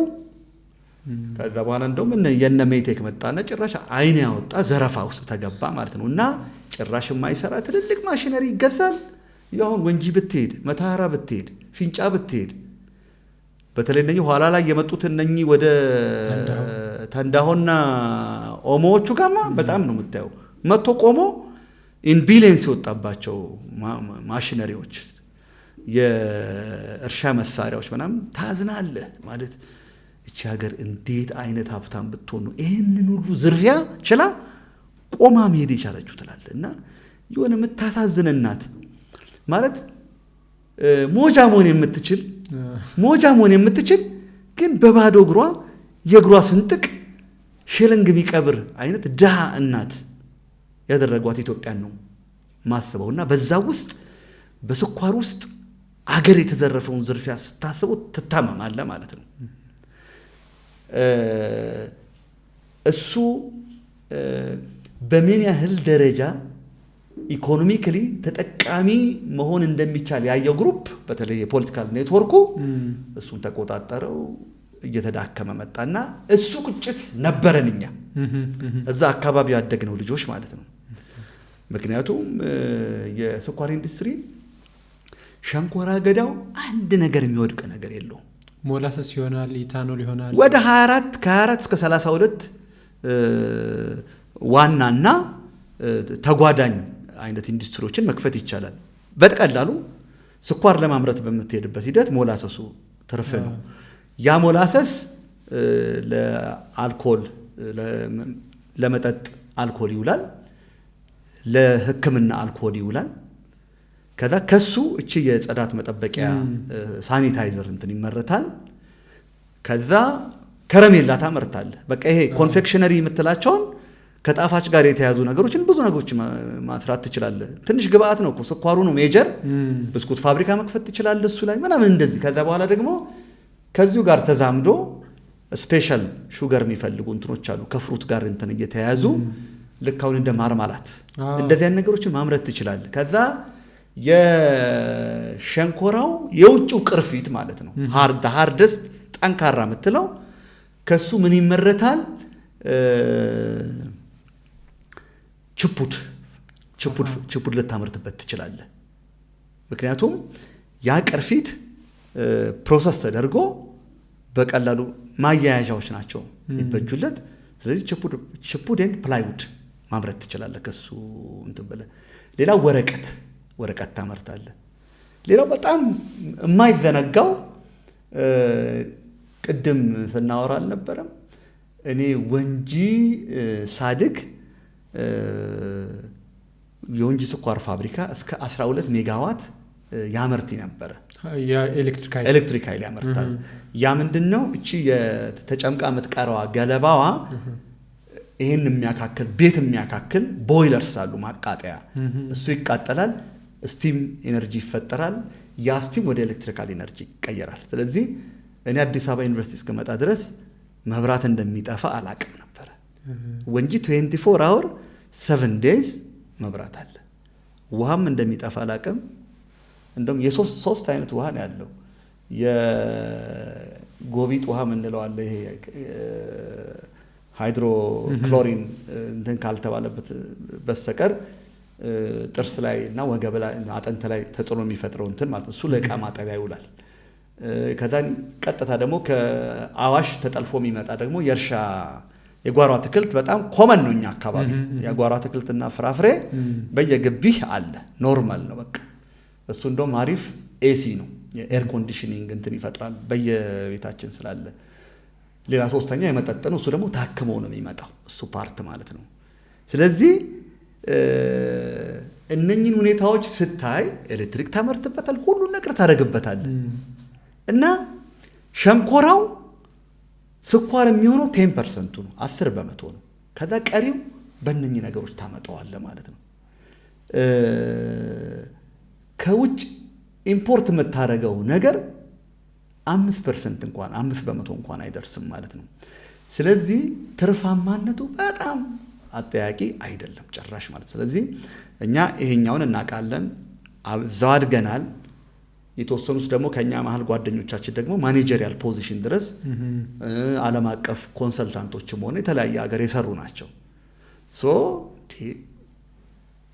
ከዛ በኋላ እንደውም የነ ሜቴክ መጣና ጭራሽ አይን ያወጣ ዘረፋ ውስጥ ተገባ ማለት ነው። እና ጭራሽ የማይሰራ ትልልቅ ማሽነሪ ይገዛል። ያሁን ወንጂ ብትሄድ፣ መታራ ብትሄድ፣ ፊንጫ ብትሄድ በተለይ እነኚህ ኋላ ላይ የመጡት እነኚህ ወደ ተንዳሆና ኦሞዎቹ ጋማ በጣም ነው የምታየው። መጥቶ ቆሞ ኢን ቢሊየንስ የወጣባቸው ማሽነሪዎች፣ የእርሻ መሳሪያዎች ምናምን ታዝናለህ ማለት እቺ ሀገር እንዴት አይነት ሀብታም ብትሆን ነው ይህንን ሁሉ ዝርፊያ ችላ ቆማ መሄድ የቻለችው ትላለህ። እና የሆነ የምታሳዝን እናት ማለት ሞጃ መሆን የምትችል ግን በባዶ እግሯ የእግሯ ስንጥቅ ሽልንግ ቢቀብር አይነት ድሃ እናት ያደረጓት ኢትዮጵያን ነው ማስበው። እና በዛ ውስጥ በስኳር ውስጥ አገር የተዘረፈውን ዝርፊያ ስታስበው ትታመማለህ ማለት ነው። እሱ በምን ያህል ደረጃ ኢኮኖሚካሊ ተጠቃሚ መሆን እንደሚቻል ያየው ግሩፕ በተለይ የፖለቲካል ኔትወርኩ እሱን ተቆጣጠረው፣ እየተዳከመ መጣና እሱ ቁጭት ነበረን እኛ እዛ አካባቢ ያደግነው ልጆች ማለት ነው። ምክንያቱም የስኳር ኢንዱስትሪ ሸንኮራ አገዳው አንድ ነገር የሚወድቅ ነገር የለው። ሞላሰስ ይሆናል፣ ኢታኖል ይሆናል። ወደ 24 እስከ 32 ዋናና ተጓዳኝ አይነት ኢንዱስትሪዎችን መክፈት ይቻላል። በተቀላሉ ስኳር ለማምረት በምትሄድበት ሂደት ሞላሰሱ ትርፍ ነው። ያ ሞላሰስ ለአልኮል ለመጠጥ አልኮል ይውላል፣ ለሕክምና አልኮል ይውላል። ከዛ ከሱ እቺ የጽዳት መጠበቂያ ሳኒታይዘር እንትን ይመረታል። ከዛ ከረሜላ ታመርታለህ። በቃ ይሄ ኮንፌክሽነሪ የምትላቸውን ከጣፋጭ ጋር የተያዙ ነገሮችን ብዙ ነገሮች ማስራት ትችላለህ። ትንሽ ግብአት ነው እኮ ስኳሩ ነው ሜጀር። ብስኩት ፋብሪካ መክፈት ትችላለህ እሱ ላይ ምናምን እንደዚህ። ከዛ በኋላ ደግሞ ከዚሁ ጋር ተዛምዶ ስፔሻል ሹገር የሚፈልጉ እንትኖች አሉ ከፍሩት ጋር እንትን እየተያዙ ልክ አሁን እንደ ማርማላት እንደዚህ አይነት ነገሮችን ማምረት ትችላለህ። ከዛ የሸንኮራው የውጭው ቅርፊት ማለት ነው ሃርደስት ጠንካራ የምትለው ከሱ ምን ይመረታል? ችፑድ ልታመርትበት ትችላለህ። ምክንያቱም ያ ቅርፊት ፕሮሰስ ተደርጎ በቀላሉ ማያያዣዎች ናቸው ይበጁለት። ስለዚህ ችፑድ ኤንድ ፕላይውድ ማምረት ትችላለህ ከሱ እንትን ብለህ። ሌላው ወረቀት ታመርታለህ። ሌላው በጣም የማይዘነጋው ቅድም ስናወራ አልነበረም? እኔ ወንጂ ሳድግ የወንጂ ስኳር ፋብሪካ እስከ 12 ሜጋዋት ያመርት ነበረ። ኤሌክትሪክ ኃይል ያመርታል። ያ ምንድነው? እቺ የተጨምቃ የምትቀረዋ ገለባዋ ይሄን የሚያካክል ቤት የሚያካክል ቦይለርስ አሉ ማቃጠያ። እሱ ይቃጠላል፣ ስቲም ኤነርጂ ይፈጠራል። ያ ስቲም ወደ ኤሌክትሪካል ኤነርጂ ይቀየራል። ስለዚህ እኔ አዲስ አበባ ዩኒቨርሲቲ እስከመጣ ድረስ መብራት እንደሚጠፋ አላቅም ነበር። ወንጂ 24 አወር 7 ዴይዝ መብራት አለ። ውሃም እንደሚጠፋ አላቅም። እንደውም የሶስት አይነት ውሃ ነው ያለው። የጎቢጥ ውሃ ምንለው አለ፣ ይሄ ሃይድሮክሎሪን እንትን ካልተባለበት በስተቀር ጥርስ ላይ እና ወገብ ላይ አጥንት ላይ ተጽዕኖ የሚፈጥረው እንትን ማለት ነው። እሱ ለዕቃ ማጠቢያ ይውላል። ከዛ ቀጥታ ደግሞ ከአዋሽ ተጠልፎ የሚመጣ ደግሞ የጓሮ አትክልት በጣም ኮመን ነው እኛ አካባቢ። የጓሮ አትክልትና ፍራፍሬ በየግቢህ አለ፣ ኖርማል ነው በቃ። እሱ እንደውም አሪፍ ኤሲ ነው፣ የኤር ኮንዲሽኒንግ እንትን ይፈጥራል በየቤታችን ስላለ። ሌላ ሶስተኛ የመጠጥ ነው፣ እሱ ደግሞ ታክሞ ነው የሚመጣው እሱ ፓርት ማለት ነው። ስለዚህ እነኚህን ሁኔታዎች ስታይ ኤሌክትሪክ ታመርትበታል፣ ሁሉን ነገር ታደርግበታል እና ሸንኮራው ስኳር የሚሆነው 10% ነው፣ 10% ነው። ከዛ ቀሪው በእነኚህ ነገሮች ታመጣዋለህ ማለት ነው። ከውጭ ኢምፖርት የምታደርገው ነገር 5% እንኳን 5% እንኳን አይደርስም ማለት ነው። ስለዚህ ትርፋማነቱ በጣም አጠያቂ አይደለም ጭራሽ ማለት። ስለዚህ እኛ ይሄኛውን እናውቃለን፣ እዛው አድገናል። የተወሰኑት ደግሞ ከኛ መሀል ጓደኞቻችን ደግሞ ማኔጀሪያል ፖዚሽን ድረስ ዓለም አቀፍ ኮንሰልታንቶችም ሆነ የተለያየ ሀገር የሰሩ ናቸው።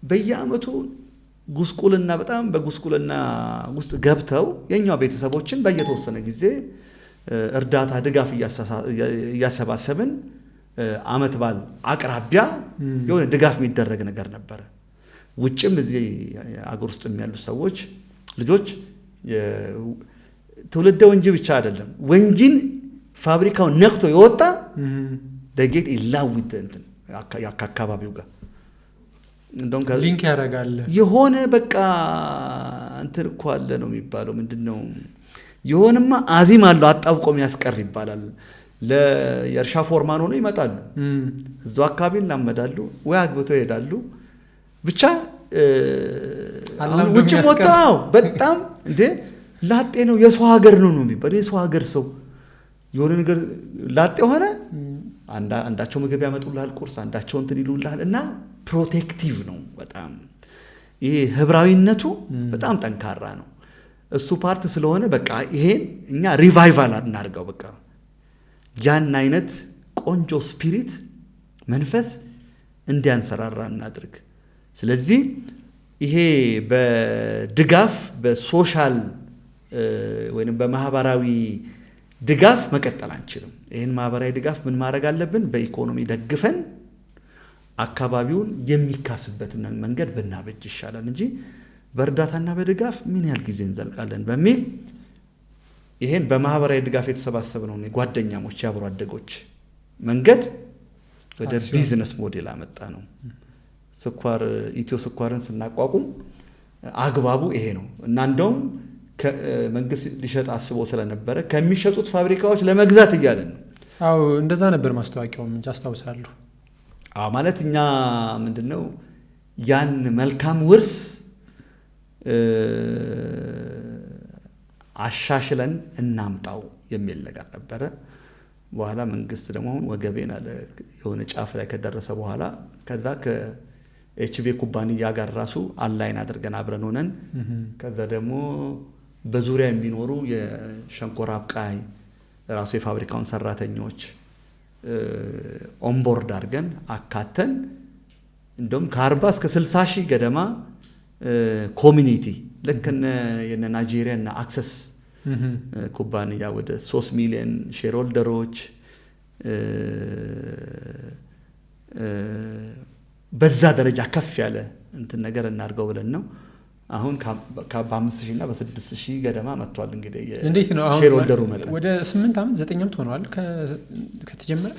በየአመቱ ጉስቁልና በጣም በጉስቁልና ውስጥ ገብተው የኛው ቤተሰቦችን በየተወሰነ ጊዜ እርዳታ ድጋፍ እያሰባሰብን አመት በዓል አቅራቢያ የሆነ ድጋፍ የሚደረግ ነገር ነበረ። ውጭም እዚህ አገር ውስጥ ያሉ ሰዎች ልጆች ትውልደ ወንጂ ብቻ አይደለም ወንጂን ፋብሪካውን ነክቶ የወጣ ደጌት ይላውት እንትን አካባቢው ጋር እንደውም ሊንክ ያደርጋል። የሆነ በቃ እንትን እኮ አለ ነው የሚባለው። ምንድነው የሆነማ አዚም አለው አጣብቆ የሚያስቀር ይባላል። ለየእርሻ ፎርማን ሆነው ይመጣሉ፣ እዛው አካባቢ እናመዳሉ ወይ አግብተው ይሄዳሉ። ብቻ ውጭ ወጣው በጣም እንዴ ላጤ ነው የሰው ሀገር ነው የሚባለው። የሰው ሀገር ሰው የሆነ ነገር ላጤ ሆነ አንዳቸው ምግብ ያመጡልሃል፣ ቁርስ አንዳቸው እንትን ይሉልሃል እና ፕሮቴክቲቭ ነው በጣም። ይሄ ህብራዊነቱ በጣም ጠንካራ ነው። እሱ ፓርት ስለሆነ በቃ ይሄን እኛ ሪቫይቫል እናድርገው። በቃ ያን አይነት ቆንጆ ስፒሪት መንፈስ እንዲያንሰራራ እናድርግ። ስለዚህ ይሄ በድጋፍ በሶሻል ወይንም በማህበራዊ ድጋፍ መቀጠል አንችልም። ይሄን ማህበራዊ ድጋፍ ምን ማድረግ አለብን? በኢኮኖሚ ደግፈን አካባቢውን የሚካስበትን መንገድ ብናበጅ ይሻላል እንጂ በእርዳታና በድጋፍ ምን ያህል ጊዜ እንዘልቃለን በሚል ይሄን በማህበራዊ ድጋፍ የተሰባሰብነው የጓደኛሞች ያብሮ አደጎች መንገድ ወደ ቢዝነስ ሞዴል አመጣ ነው። ስኳር ኢትዮ ስኳርን ስናቋቁም አግባቡ ይሄ ነው እና እንደውም መንግስት ሊሸጥ አስቦ ስለነበረ ከሚሸጡት ፋብሪካዎች ለመግዛት እያለን ነው። አዎ እንደዛ ነበር ማስታወቂያውም እንጂ አስታውሳለሁ። ማለት እኛ ምንድነው ያን መልካም ውርስ አሻሽለን እናምጣው የሚል ነገር ነበረ። በኋላ መንግስት ደግሞ ወገቤን አለ የሆነ ጫፍ ላይ ከደረሰ በኋላ ከዛ ከኤችቪ ኩባንያ ጋር ራሱ አላይን አድርገን አብረን ሆነን ከዛ ደግሞ በዙሪያ የሚኖሩ የሸንኮራ አብቃይ ራሱ የፋብሪካውን ሰራተኞች ኦንቦርድ አድርገን አካተን እንደውም ከ40 እስከ 60 ሺህ ገደማ ኮሚኒቲ ልክ የነ ናይጄሪያ እና አክሰስ ኩባንያ ወደ 3 ሚሊዮን ሼር ሆልደሮች በዛ ደረጃ ከፍ ያለ እንትን ነገር እናድርገው ብለን ነው። አሁን ከ5,000 እና በ6,000 ገደማ መጥቷል። እንግዲህ እንዴት ነው አሁን ሼር ሆልደሩ መጠን ወደ 8 ዓመት 9 ዓመት ሆኗል ከተጀመረ።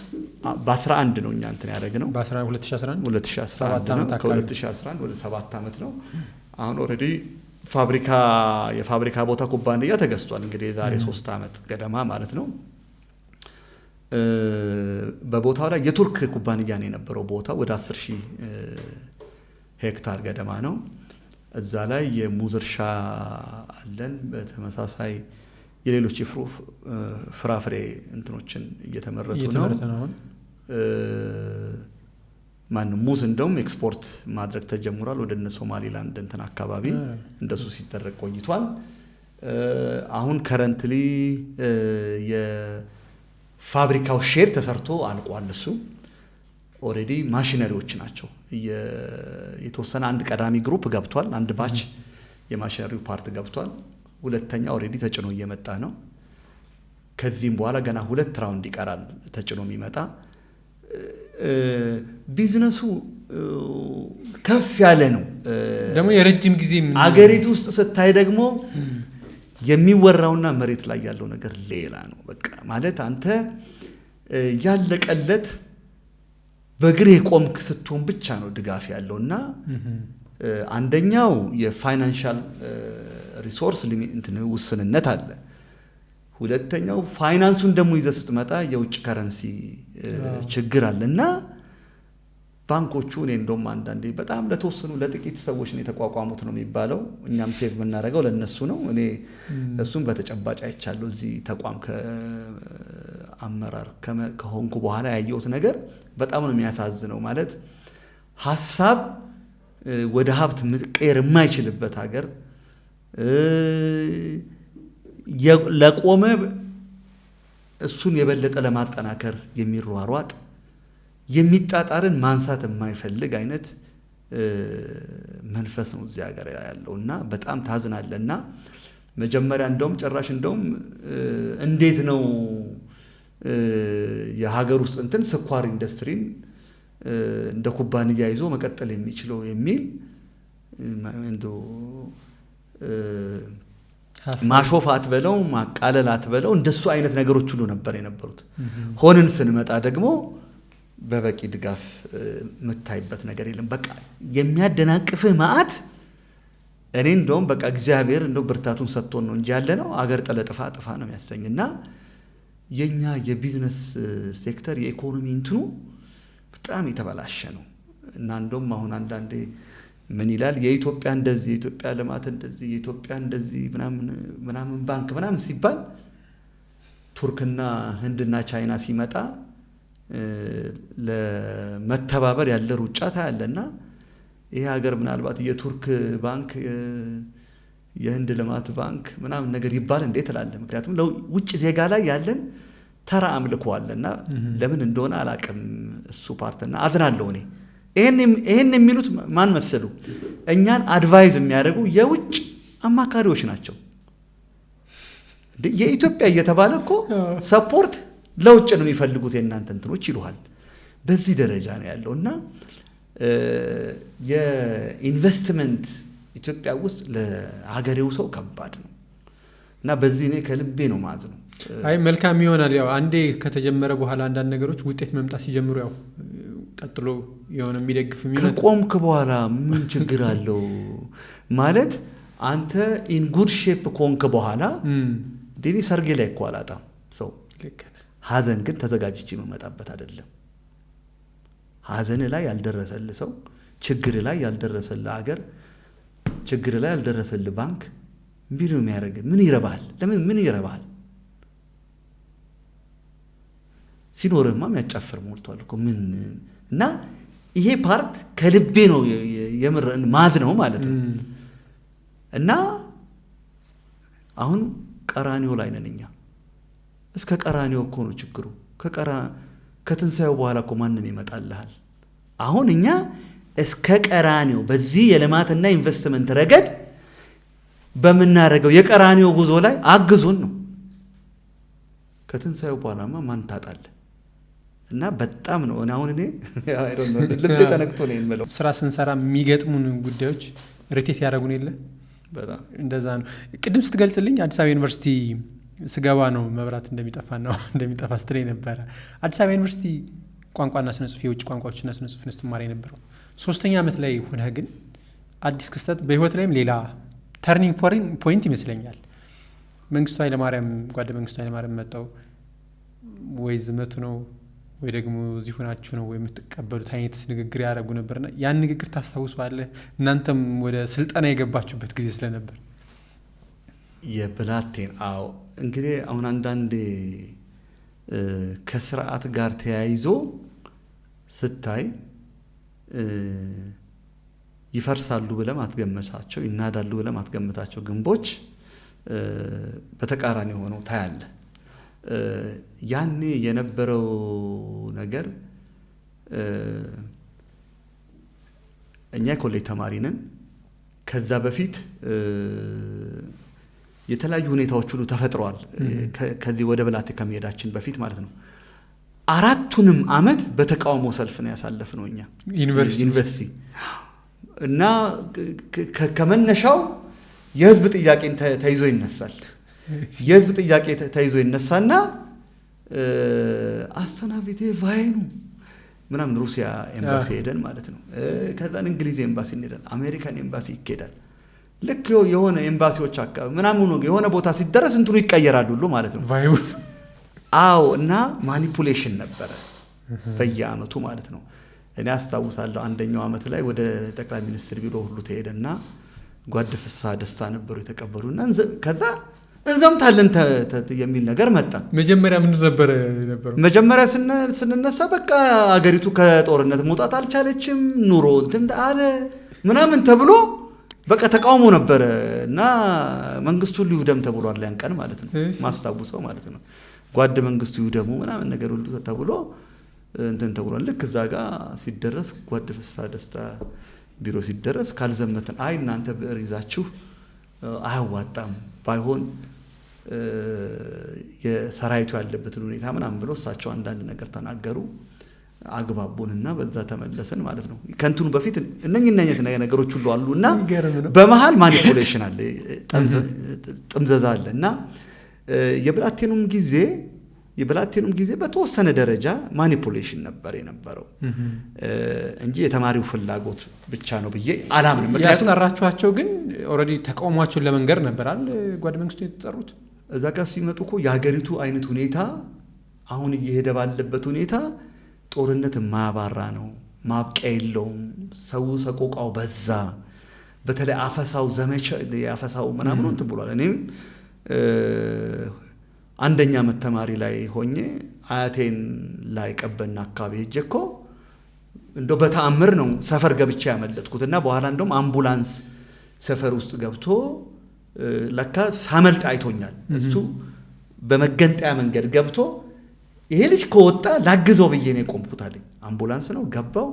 በ11 ነው እኛ እንትን ያደረግነው በ2011 ነው። ከ2011 ወደ 7 ዓመት ነው። አሁን ኦልሬዲ የፋብሪካ ቦታ ኩባንያ ተገዝቷል። እንግዲህ የዛሬ 3 ዓመት ገደማ ማለት ነው። በቦታው ላይ የቱርክ ኩባንያ ነው የነበረው። ቦታው ወደ 10,000 ሄክታር ገደማ ነው። እዛ ላይ የሙዝ እርሻ አለን። በተመሳሳይ የሌሎች ፍራፍሬ እንትኖችን እየተመረቱ ነው። ሙዝ እንደውም ኤክስፖርት ማድረግ ተጀምሯል ወደ ሶማሊላንድ እንትን አካባቢ እንደሱ ሲደረግ ቆይቷል። አሁን ከረንትሊ የፋብሪካው ሼድ ተሰርቶ አልቋል። እሱ ኦሬዲ ማሽነሪዎች ናቸው። የተወሰነ አንድ ቀዳሚ ግሩፕ ገብቷል። አንድ ባች የማሽነሪው ፓርት ገብቷል። ሁለተኛ ኦሬዲ ተጭኖ እየመጣ ነው። ከዚህም በኋላ ገና 2 ራውንድ ይቀራል ተጭኖ የሚመጣ። ቢዝነሱ ከፍ ያለ ነው። ደግሞ የረጅም ጊዜ አገሪቱ ውስጥ ስታይ ደግሞ የሚወራውና መሬት ላይ ያለው ነገር ሌላ ነው። በቃ ማለት አንተ ያለቀለት በእግር የቆምክ ስትሆን ብቻ ነው ድጋፍ ያለውና አንደኛው የፋይናንሻል ሪሶርስ ውስንነት አለ። ሁለተኛው ፋይናንሱን ደግሞ ይዘህ ስትመጣ የውጭ ከረንሲ ችግር አለና ባንኮቹ እኔ እንደውም አንዳንዴ በጣም ለተወሰኑ ለጥቂት ሰዎች ነው የተቋቋሙት ነው የሚባለው። እኛም ሴቭ የምናደርገው ለነሱ ነው። እኔ እሱም በተጨባጭ አይቻለሁ። እዚህ ተቋም ከአመራር ከሆንኩ በኋላ ያየሁት ነገር በጣም ነው የሚያሳዝነው። ማለት ሀሳብ ወደ ሀብት መቀየር የማይችልበት ሀገር ለቆመ እሱን የበለጠ ለማጠናከር የሚሯሯጥ የሚጣጣርን ማንሳት የማይፈልግ አይነት መንፈስ ነው እዚህ ሀገር ያለውና በጣም ታዝናለና መጀመሪያ እንደውም ጭራሽ እንደውም እንዴት ነው የሀገር ውስጥ ስኳር ኢንዱስትሪን እንደ ኩባንያ ይዞ መቀጠል የሚችለው የሚል ማሾፋት በለው ማቃለላት በለው እንደሱ አይነት ነገሮች ሁሉ ነበር የነበሩት። ሆነን ስንመጣ ደግሞ በበቂ ድጋፍ የምታይበት ነገር የለም። በቃ የሚያደናቅፍህ መዓት። እኔ እንደውም በቃ እግዚአብሔር እንደው ብርታቱን ሰጥቶን ነው እንጂ ያለ ነው አገር ጥፋ ነው የሚያሰኝና የኛ የቢዝነስ ሴክተር የኢኮኖሚ እንትኑ በጣም የተበላሸ ነው እና እንደውም አሁን አንዳንዴ ምን ይላል የኢትዮጵያ እንደዚህ የኢትዮጵያ ልማት እንደዚህ የኢትዮጵያ እንደዚህ ምናምን ባንክ ምናምን ሲባል ቱርክና ህንድና ቻይና ሲመጣ ለመተባበር ያለ ሩጫ ታያለና ይሄ ሀገር ምናልባት የቱርክ ባንክ የህንድ ልማት ባንክ ምናምን ነገር ይባል እንዴት ትላለህ? ምክንያቱም ለውጭ ዜጋ ላይ ያለን ተራ አምልኮ አለና ለምን እንደሆነ አላቅም። እሱ ፓርትና አዝናለሁ እኔ። ይሄን የሚሉት ማን መሰሉ? እኛን አድቫይዝ የሚያደርጉ የውጭ አማካሪዎች ናቸው። የኢትዮጵያ እየተባለ እኮ ሰፖርት ለውጭ ነው የሚፈልጉት የእናንተ እንትኖች ይሉሃል። በዚህ ደረጃ ነው ያለውና የኢንቨስትመንት ኢትዮጵያ ውስጥ ለሀገሬው ሰው ከባድ ነው እና በዚህ እኔ ከልቤ ነው ማዝነው። አይ መልካም ይሆናል። ያው አንዴ ከተጀመረ በኋላ አንዳንድ ነገሮች ውጤት መምጣት ሲጀምሩ ያው ቀጥሎ የሆነ የሚደግፍ የሚመጣ ከቆምክ በኋላ ምን ችግር አለው ማለት አንተ ኢን ጉድ ሼፕ ኮንክ በኋላ ዲኒ ሰርጌ ላይ እኮ አላጣም ሰው። ሀዘን ግን ተዘጋጅቼ መመጣበት አይደለም። ሀዘን ላይ ያልደረሰልህ ሰው፣ ችግር ላይ ያልደረሰልህ ሀገር፣ ችግር ላይ ያልደረሰልህ ባንክ ምን ነው የሚያደርግ? ምን ይረባሃል? ለምን ምን ይረባሃል? ሲኖርህማ የሚያጫፍር ሞልቷል እኮ ምን እና ይሄ ፓርት ከልቤ ነው የምር ማዝ ነው ማለት ነው። እና አሁን ቀራኒዮ ላይ ነን እኛ። እስከ ቀራኒዮ እኮ ነው ችግሩ። ከትንሳኤው በኋላ እኮ ማንም ይመጣልሃል። አሁን እኛ እስከ ቀራኒዮ በዚህ የልማትና ኢንቨስትመንት ረገድ በምናደርገው የቀራኒዮ ጉዞ ላይ አግዙን ነው። ከትንሳኤው በኋላማ ማን ታጣለህ? እና በጣም ነው አሁን እኔ ልቤ ተነክቶ ነው የምለው። ስራ ስንሰራ የሚገጥሙን ጉዳዮች ሪቴት ያደረጉን የለ በጣም እንደዛ ነው። ቅድም ስትገልጽልኝ አዲስ አበባ ዩኒቨርሲቲ ስገባ ነው መብራት እንደሚጠፋ ስትለኝ ነበረ። አዲስ አበባ ዩኒቨርሲቲ ቋንቋና ስነ ጽሁፍ የውጭ ቋንቋዎችና ስነ ጽሁፍ ስትማር የነበረው 3ኛ ዓመት ላይ ሆነህ ግን አዲስ ክስተት በህይወት ላይም ሌላ ተርኒንግ ፖይንት ይመስለኛል። መንግስቱ ኃይለማርያም መጣው ወይ ዝመቱ ነው ወይ ደግሞ እዚህ ሆናችሁ ነው ወይ የምትቀበሉት አይነት ንግግር ያደረጉ ነበርና ያን ንግግር ታስታውሰዋለህ? እናንተም ወደ ስልጠና የገባችሁበት ጊዜ ስለነበር የብላቴን አዎ። እንግዲህ አሁን አንዳንዴ ከስርዓት ጋር ተያይዞ ስታይ ይፈርሳሉ ብለህ ማትገመታቸው፣ ይናዳሉ ብለህ ማትገመታቸው ግንቦች በተቃራኒ ሆነው ታያለህ። ያኔ የነበረው ነገር እኛ ኮሌጅ ተማሪ ነን። ከዛ በፊት የተለያዩ ሁኔታዎች ሁሉ ተፈጥረዋል። ከዚህ ወደ ብላቴ ከመሄዳችን በፊት ማለት ነው። 4ቱንም አመት በተቃውሞ ሰልፍ ነው ያሳለፍነው እኛ ዩኒቨርሲቲ እና ከመነሻው የህዝብ ጥያቄ ተይዞ ይነሳል። የህዝብ ጥያቄ ተይዞ ይነሳና አስተናቪቴ ቫይኑ ምናምን ሩሲያ ኤምባሲ ሄደን ማለት ነው። ከዛን እንግሊዝ ኤምባሲ እንሄዳለን፣ አሜሪካን ኤምባሲ ይኬዳል። ልክ የሆነ ኤምባሲዎች አካባቢ ምናምን የሆነ ቦታ ሲደረስ እንትኑ ይቀየራል ሁሉ ማለት ነው። አዎ እና ማኒፑሌሽን ነበረ በየአመቱ ማለት ነው። እኔ አስታውሳለሁ አንደኛው አመት ላይ ወደ ጠቅላይ ሚኒስትር ቢሮ ሁሉ ተሄደና ጓድ ፍስሐ ደስታ ነበሩ የተቀበሉና ከዛ እንዘምታለን የሚል ነገር መጣ። መጀመሪያ ምን ነበር? መጀመሪያ ስንነሳ በቃ አገሪቱ ከጦርነት መውጣት አልቻለችም፣ ኑሮ እንትን አለ ምናምን ተብሎ በቃ ተቃውሞ ነበረ እና መንግስቱ ሊውደም ተብሏል ያን ቀን ማለት ነው። ማስታውሰው ማለት ነው ጓድ መንግስቱ ይውደሙ ምናምን ነገር ሁሉ ተብሎ እንትን ተብሏል። ልክ እዛ ጋር ሲደረስ ጓድ ፍስሐ ደስታ ቢሮ ሲደረስ ካልዘመትን አይ እናንተ ብዕር ይዛችሁ አያዋጣም ባይሆን የሰራዊቱ ያለበትን ሁኔታ ምናምን ብለው እሳቸው አንዳንድ ነገር ተናገሩ፣ አግባቡንና በዛ ተመለሰን ማለት ነው። ከንቱኑ በፊት እነኚህ ነገሮች ሁሉ አሉና በመሃል ማኒፑሌሽን አለ፣ ጥምዘዛ አለ እና የብላቴኑም ጊዜ በተወሰነ ደረጃ ማኒፑሌሽን ነበር የነበረው እንጂ የተማሪው ፍላጎት ብቻ ነው ብዬ አላምንም። ምክንያቱም ያስጠራችኋቸው ግን ኦልሬዲ ተቃውሟቸውን ለመንገር ነበራል ጓድ መንግስቱ የተጠሩት። እዛ ጋር ሲመጡ እኮ የሀገሪቱ አይነት ሁኔታ አሁን እየሄደ ባለበት ሁኔታ ጦርነት የማያባራ ነው፣ ማብቂያ የለውም፣ ሰው ሰቆቃው በዛ፣ በተለይ አፈሳው ዘመቻ ያፈሳው ምናምን እንትን ብሏል። እኔም አንደኛ ዓመት ተማሪ ላይ ሆኜ አያቴን ላይ ቀበና አካባቢ ሄጄ እኮ እንደው በተአምር ነው ሰፈር ገብቼ ያመለጥኩትና በኋላ እንደውም አምቡላንስ ሰፈር ውስጥ ገብቶ ለካ ሳመልጥ አይቶኛል። እሱ በመገንጠያ መንገድ ገብቶ ይሄ ልጅ ከወጣ ላግዘው ብዬ ነው የቆምኩት አለኝ። አምቡላንስ ነው ገባው።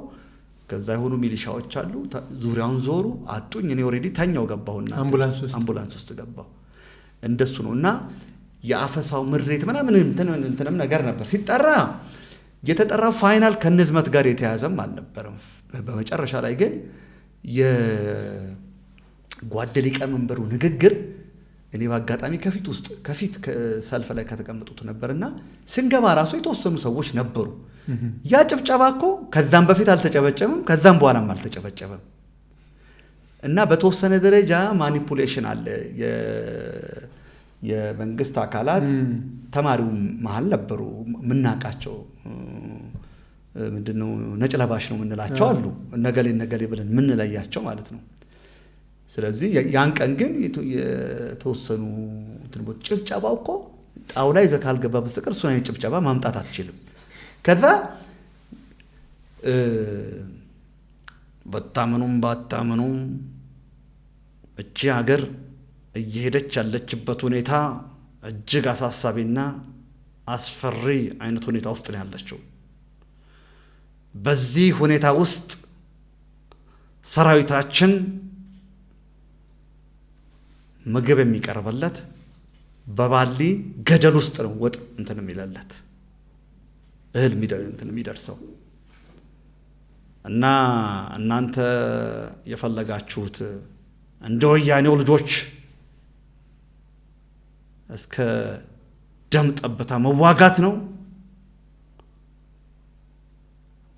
ከዛ የሆኑ ሚሊሻዎች አሉ ዙሪያውን ዞሩ አጡኝ። እኔ ኦሬዲ ታኛው ገባሁና አምቡላንስ ውስጥ ገባው። እንደሱ ነውና የአፈሳው ምሬት ምናምን እንትንም ነገር ነበር። ሲጠራ የተጠራው ፋይናል ከነዝመት ጋር የተያዘም አልነበረም። በመጨረሻ ላይ ግን የጓድ ሊቀመንበሩ ንግግር እኔ በአጋጣሚ ከፊት ሰልፍ ላይ ከተቀመጡት ነበርና ስንገባ ራሱ የተወሰኑ ሰዎች ነበሩ። ያ ጭብጨባ እኮ ከዛም በፊት አልተጨበጨበም፣ ከዛም በኋላም አልተጨበጨበም። እና በተወሰነ ደረጃ ማኒፑሌሽን አለ። የመንግስት አካላት ተማሪው መሃል ነበሩ ምናቃቸው ምንድነው ነጭ ለባሽ ነው ምንላቸው አሉ ነገሌ ብለን ምንለያቸው ማለት ነው። ስለዚህ ያን ቀን ግን የተወሰኑ እንትንቦት ጭብጨባው እኮ ጣውላ ይዘህ ካልገባ በስተቀር እሱን አይነት ጭብጨባ ማምጣት አትችልም። ከዛ ባታመኑም እቺ ሀገር እየሄደች ያለችበት ሁኔታ እጅግ አሳሳቢና አስፈሪ አይነት ሁኔታ ውስጥ ነው ያለችው። በዚህ ሁኔታ ውስጥ ሰራዊታችን ምግብ የሚቀርበለት በባሊ ገደል ውስጥ ነው ወጥ እንትን የሚለለት እህል የሚደርሰው እና እናንተ የፈለጋችሁት እንደ ወያኔው ልጆች እስከ ደም ጠብታ መዋጋት ነው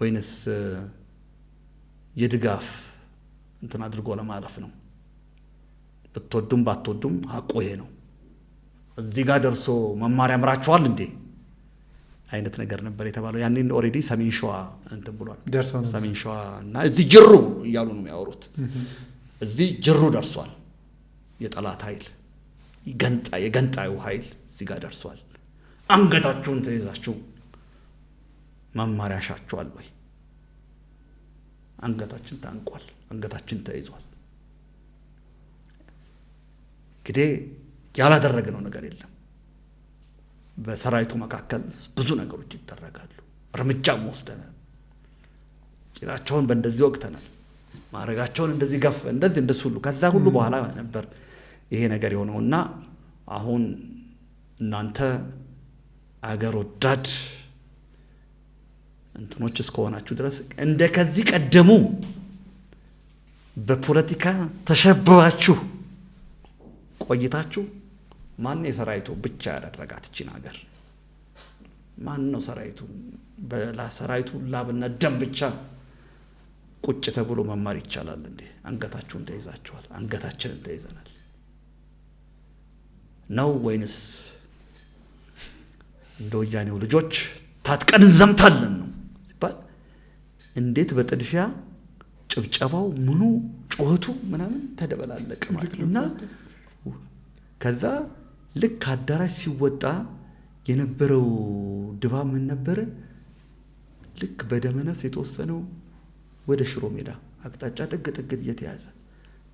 ወይንስ የድጋፍ እንትን አድርጎ ለማለፍ ነው? ብትወዱም ባትወዱም ሀቁ ይሄ ነው። እዚህ ጋር ደርሶ መማሪያ ምራችኋል እንዴ አይነት ነገር ነበር የተባለው። ያንን ኦሬዲ ሰሜን ሸዋ እንትን ብሏል። ሰሜን ሸዋ እና እዚህ ጅሩ እያሉ ነው የሚያወሩት። እዚህ ጅሩ ደርሷል። የጠላት ኃይል የገንጣዩ ኃይል እዚህ ጋር ደርሷል። አንገታችሁን ተይዛችሁ መማሪያ ሻችኋል ወይ? አንገታችን ታንቋል። አንገታችን ተይዟል። እንግዲህ ያላደረግነው ነገር የለም። በሰራዊቱ መካከል ብዙ ነገሮች ይደረጋሉ። እርምጃም ወስደናል። ጭራቸውን በእንደዚህ ወቅተናል። ማረጋቸውን እንደዚህ ገፍ እንደዚህ ሁሉ ከዛ ሁሉ በኋላ ነበር ይሄ ነገር የሆነውና አሁን እናንተ አገር ወዳድ እንትኖች እስከሆናችሁ ድረስ እንደ ከዚህ ቀደሙ በፖለቲካ ተሸብባችሁ ቆይታችሁ ማን የሰራዊቱ ብቻ ያደረጋት እቺን ሀገር? ማን ነው ሰራዊቱ? በሰራዊቱ ላብና ደም ብቻ ቁጭ ተብሎ መማር ይቻላል እንዴ? አንገታችሁን ተይዛችኋል፣ አንገታችንን ተይዘናል ነው ወይንስ እንደ ወያኔው ልጆች ታጥቀን እንዘምታለን ነው ሲባል እንዴት በጥድፊያ ጭብጨባው ምኑ ጮህቱ ምናምን ተደበላለቀ ማለት ነውና ከዛ ልክ አዳራሽ ሲወጣ የነበረው ድባብ ምን ነበር? ልክ በደመነፍስ የተወሰነው ወደ ሽሮ ሜዳ አቅጣጫ ጥግ ጥግ እየተያዘ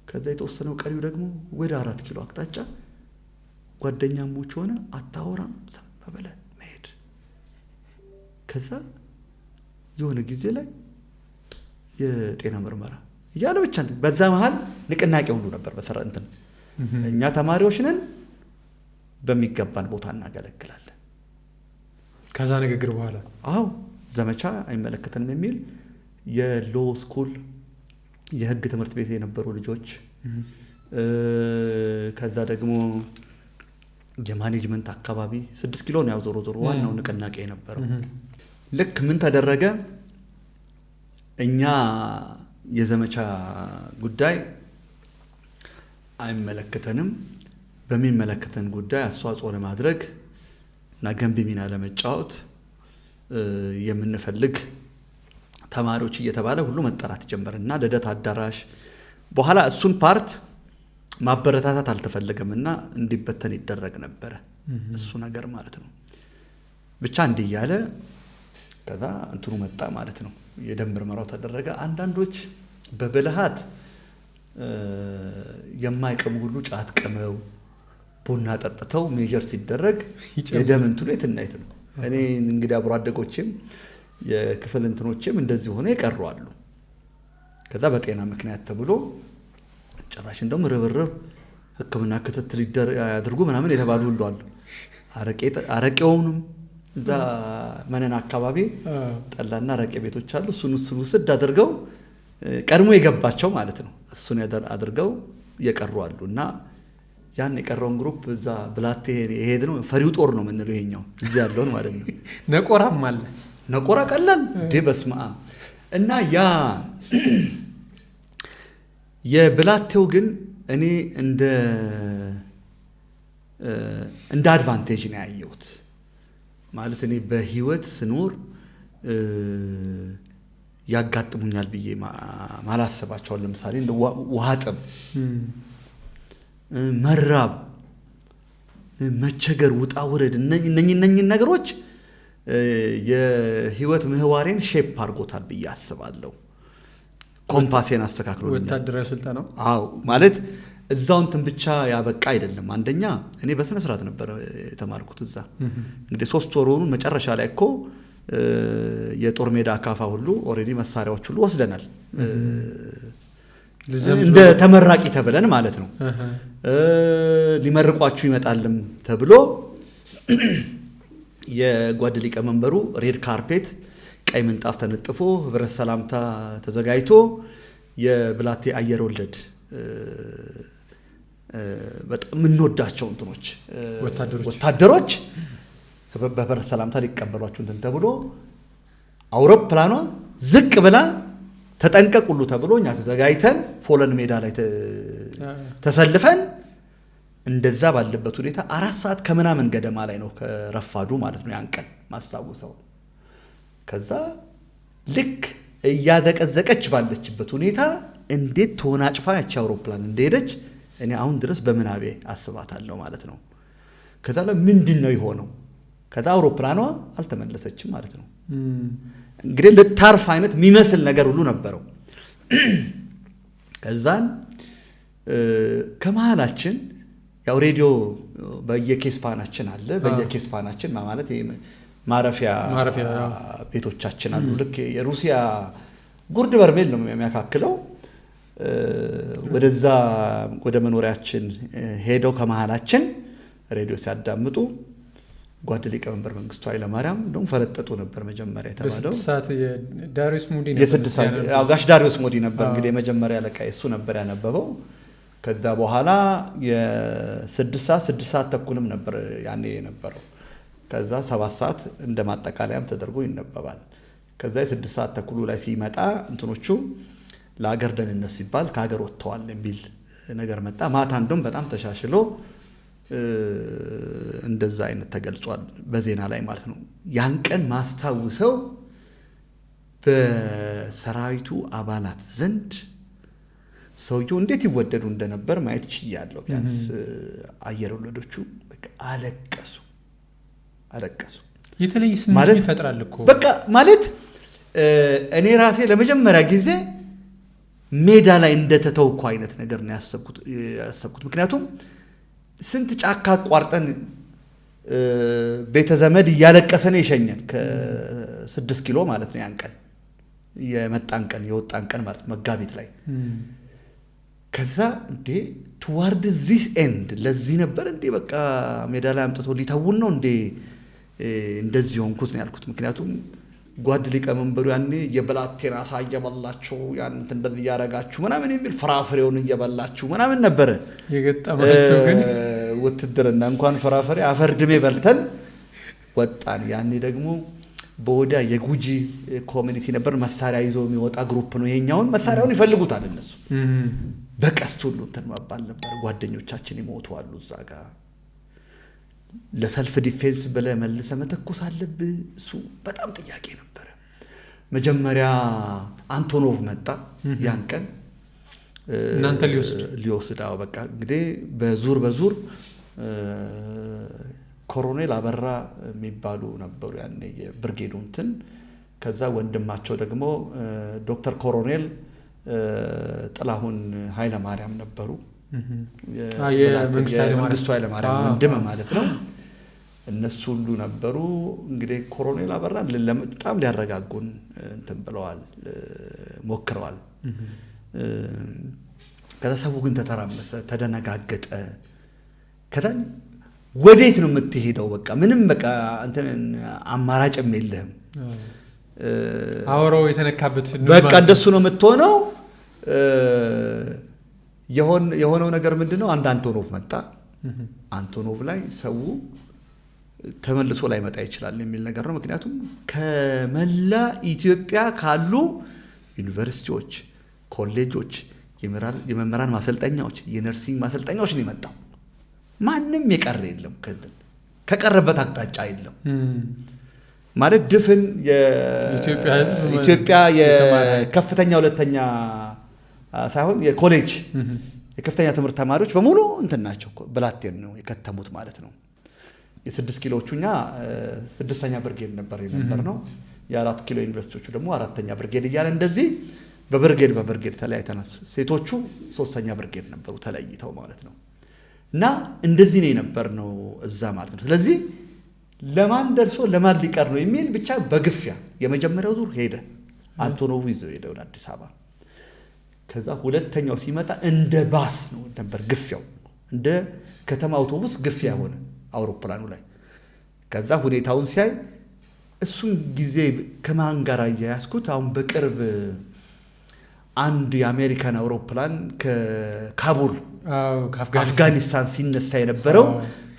ከዛ የተወሰነው ቀሪው ደግሞ ወደ 4 ኪሎ አቅጣጫ ጓደኛሞች ሆነ አታወራም ሰም በለ መሄድ። ከዛ የሆነ ጊዜ ላይ የጤና ምርመራ እያለ ብቻ በዛ መሃል ንቅናቄ ሁሉ ነበር በሰራ እንትን እኛ ተማሪዎች ነን በሚገባን ቦታ እናገለግላለን። ከዛ ንግግር በኋላ አዎ ዘመቻ አይመለከተንም የሚል የሎ ስኩል የህግ ትምህርት ቤት የነበሩ ልጆች ከዛ ደግሞ የማኔጅመንት አካባቢ 6 ኪሎ ነው ያው ዞሮ ዋናው ንቅናቄ የነበረው። ልክ ምን ተደረገ? እኛ የዘመቻ ጉዳይ አይመለከተንም፣ በሚመለከተን ጉዳይ አስተዋጽኦ ለማድረግ እና ገንቢ ሚና ለመጫወት የምንፈልግ ተማሪዎች እየተባለ ሁሉ መጠራት ጀመረና ልደት አዳራሽ በኋላ እሱን ፓርት ማበረታታት አልተፈለገምና እንዲበተን ይደረግ ነበረ እሱ ነገር ማለት ነው። ብቻ እንዲያለ ከዛ እንትኑ መጣ ማለት ነው። የደም ምርመራው ተደረገ። አንዳንዶች በብልሃት የማይቀሙ ሁሉ ጫት ቀመው ቡና ጠጥተው ሜጀር ሲደረግ የደም እንትኑ የትናይት ነው። እኔ እንግዲህ አብሮ አደጎቼም የክፍል እንትኖቼም እንደዚህ ሆነ ይቀሩ አሉ። ከዛ በጤና ምክንያት ተብሎ ጭራሽ እንደውም ርብርብ ሕክምና ክትትል ያድርጉ ምናምን የተባሉ ሁሉ አሉ። አረቄውንም እዛ መነን አካባቢ ጠላና አረቄ ቤቶች አሉ። እሱን ውስድ አድርገው ቀድሞ የገባቸው ማለት ነው። እሱን አድርገው የቀሩ አሉ። እና ያን የቀረውን ግሩፕ እዛ ብላቴ የሄድ ነው ፈሪው ጦር ነው የምንለው ይሄኛው እዚህ ያለውን ማለት ነው። ነቆራም አለ። ነቆራ ቀላል በስመ አብ። እና ያ የብላቴው ግን እኔ እንደ አድቫንቴጅ ነው ያየሁት። ማለት እኔ በህይወት ስኖር ያጋጥሙኛል ብዬ ማላሰባቸው ለምሳሌ እንደ ውሃ ጥም፣ መራብ፣ መቸገር፣ ውጣ ውረድ እነኚህ ነገሮች የህይወት ምህዋሬን ሼፕ አድርጎታል ብዬ አስባለሁ። ኮምፓሴን አስተካክሎልኛል። ወታደራዊ ስልጠናው አዎ ማለት እዛው እንትን ብቻ ያበቃ አይደለም። አንደኛ እኔ በስነ ስርዓት ነበር የተማርኩት እዛ። እንግዲህ 3 ወር ሆኖ መጨረሻ ላይ እኮ የጦር ሜዳ አካፋ ሁሉ ኦሬዲ መሳሪያዎች ሁሉ ወስደናል እንደ ተመራቂ ተብለን ማለት ነው። ሊመርቋችሁ ይመጣልም ተብሎ የጓድ ሊቀመንበሩ ሬድ ካርፔት ቀይ ምንጣፍ ተነጥፎ ህብረት ሰላምታ ተዘጋጅቶ የብላቴ አየር ወለድ በጣም የምንወዳቸው እንትኖች ወታደሮች በህብረት ሰላምታ ሊቀበሏቸው እንትን ተብሎ አውሮፕላኗ ዝቅ ብላ ተጠንቀቅ ሁሉ ተብሎ እኛ ተዘጋጅተን ፎለን ሜዳ ላይ ተሰልፈን እንደዛ ባለበት ሁኔታ 4 ሰዓት ከምናምን ገደማ ላይ ነው ከረፋዱ ማለት ነው ያን ቀን ማስታወሰው። ከዛ ልክ እያዘቀዘቀች ባለችበት ሁኔታ እንዴት ተወናጭፋ ያቺ አውሮፕላን እንደሄደች እኔ አሁን ድረስ በምናቤ አስባታለሁ ማለት ነው። ከዛ ምንድነው የሆነው? ከዛ አውሮፕላኗ አልተመለሰችም ማለት ነው። እንግዲህ ልታርፍ አይነት የሚመስል ነገር ሁሉ ነበረው። ከዛን ከመሃላችን ያው ሬዲዮ በየኬስፓናችን አለ። በየኬስፓናችን ማለት ማረፊያ ቤቶቻችን አሉ። ልክ የሩሲያ ጉርድ በርሜል ነው የሚያካክለው። ወደዛ ወደ መኖሪያችን ሄደው ከመሃላችን ሬዲዮ ሲያዳምጡ ጓድ ሊቀመንበር መንግስቱ ኃይለማርያም እንደውም ፈረጠጡ ነበር መጀመሪያ የተባለው። ጋሽ ዳሪዮስ ሞዲ ነበር እንግዲህ የመጀመሪያ አለቃ እሱ ነበር ያነበበው። ከዛ በኋላ የ6 ሰዓት ተኩልም ነበር ያኔ የነበረው። ከዛ 7 ሰዓት እንደ ማጠቃለያም ተደርጎ ይነበባል። ከዛ የ6 ሰዓት ተኩሉ ላይ ሲመጣ እንትኖቹ ለሀገር ደህንነት ሲባል ከሀገር ወጥተዋል የሚል ነገር መጣ። ማታ እንደውም በጣም ተሻሽሎ እንደዛ አይነት ተገልጿል በዜና ላይ ማለት ነው። ያን ቀን ማስታውሰው በሰራዊቱ አባላት ዘንድ ሰውየው እንዴት ይወደዱ እንደነበር ማየት ችያለሁ። ቢያንስ አየር ወለዶቹ በቃ አለቀሱ። የተለየ ስሜት ይፈጥራል እኮ በቃ ማለት እኔ ራሴ ለመጀመሪያ ጊዜ ሜዳ ላይ እንደተተውኩ አይነት ነገር ነው ያሰብኩት። ምክንያቱም ስንት ጫካ አቋርጠን ቤተ ዘመድ እያለቀሰ ነው የሸኘን ከ6 ኪሎ ማለት ነው። ያን ቀን የወጣን ቀን ማለት መጋቢት ላይ ከዛ እንዴ toward this end ለዚህ ነበር እንዴ በቃ ሜዳ ላይ አምጥቶ ሊተውን ነው እንዴ እንደዚህ ሆንኩት ነው ያልኩት። ምክንያቱም ጓድ ሊቀመንበሩ ያኔ የብላቴና አሳ እየበላችሁ ያን እንደዚህ ያረጋችሁ ምናምን የሚል ፍራፍሬውን እየበላችሁ ምናምን ነበር የገጠማችሁ። ግን ውትድርና እንኳን ፍራፍሬ አፈርድሜ በልተን ወጣን። ያኔ ደግሞ በወዳ የጉጂ ኮሚኒቲ ነበር መሳሪያ ይዞ የሚወጣ ግሩፕ ነው። ይሄኛውን መሳሪያውን ይፈልጉታል እነሱ በቀስት ሁሉ እንትን መባል ነበር። ጓደኞቻችን ይሞቱ አሉ እዛ ጋር ለሰልፍ ዲፌንስ ብለህ መልሰህ መተኮስ አለብህ። እሱ በጣም ጥያቄ ነበር። መጀመሪያ አንቶኖቭ መጣ ያን ቀን እናንተ ሊወስድ በቃ እንግዲህ በዙር ኮሎኔል አበራ የሚባሉ ነበሩ ያኔ የብርጌዱ እንትን። ከዛ ወንድማቸው ደግሞ ዶክተር ኮሎኔል ጥላሁን ኃይለ ማርያም ነበሩ። የመንግስቱ ኃይለ ማርያም ወንድም ማለት ነው። እነሱ ሁሉ ነበሩ። እንግዲህ ኮሎኔል አበራ በጣም ሊያረጋጉን እንትን ብለዋል ሞክረዋል። ከዛ ሰው ግን ተተራመሰ፣ ተደነጋገጠ። ከዛን ወዴት ነው የምትሄደው? በቃ ምንም በቃ እንትን አማራጭም የለህም። አወራው የተነካበት በቃ እንደሱ ነው የምትሆነው። የሆነው ነገር ምንድነው? አንድ አንቶኖቭ መጣ። አንቶኖቭ ላይ ሰው ተመልሶ ላይ መጣ ይችላል የሚል ነገር ነው። ምክንያቱም ከመላ ኢትዮጵያ ካሉ ዩኒቨርሲቲዎች፣ ኮሌጆች፣ የመምህራን ማሰልጠኛዎች፣ የነርሲንግ ማሰልጠኛዎች ነው የመጣው። ማንም የቀረ የለም። ከቀረበት አቅጣጫ የለም ማለት ድፍን የኢትዮጵያ የከፍተኛ ሁለተኛ ሳይሆን የኮሌጅ የከፍተኛ ትምህርት ተማሪዎች በሙሉ እንትን ናቸው። ብላቴን ነው የከተሙት ማለት ነው። የ6 ኪሎዎቹኛ 6ኛ ብርጌድ ነበር ነው። የ4 ኪሎ ዩኒቨርሲቲዎቹ ደግሞ 4ኛ ብርጌድ እያለ እንደዚህ በብርጌድ ተለያይተናል። ሴቶቹ 3ኛ ብርጌድ ነበሩ ተለይተው ማለት ነው። እና እንደዚህ ነው የነበርነው እዛ ማለት ነው። ስለዚህ ለማን ደርሶ ለማን ሊቀር ነው የሚል ብቻ በግፊያ የመጀመሪያው ዙር ሄደ። አንቶኖቭ ይዞ ሄደ ወደ አዲስ አበባ። ከዛ ሁለተኛው ሲመጣ እንደ ባስ ነው ነበር ግፊያው፣ እንደ ከተማ አውቶቡስ ግፊያ ሆነ አውሮፕላኑ ላይ። ከዛ ሁኔታውን ሲያይ እሱን ጊዜ ከማን ጋር ያያስኩት አሁን በቅርብ አንድ የአሜሪካን አውሮፕላን ከካቡል አፍጋኒስታን ሲነሳ የነበረው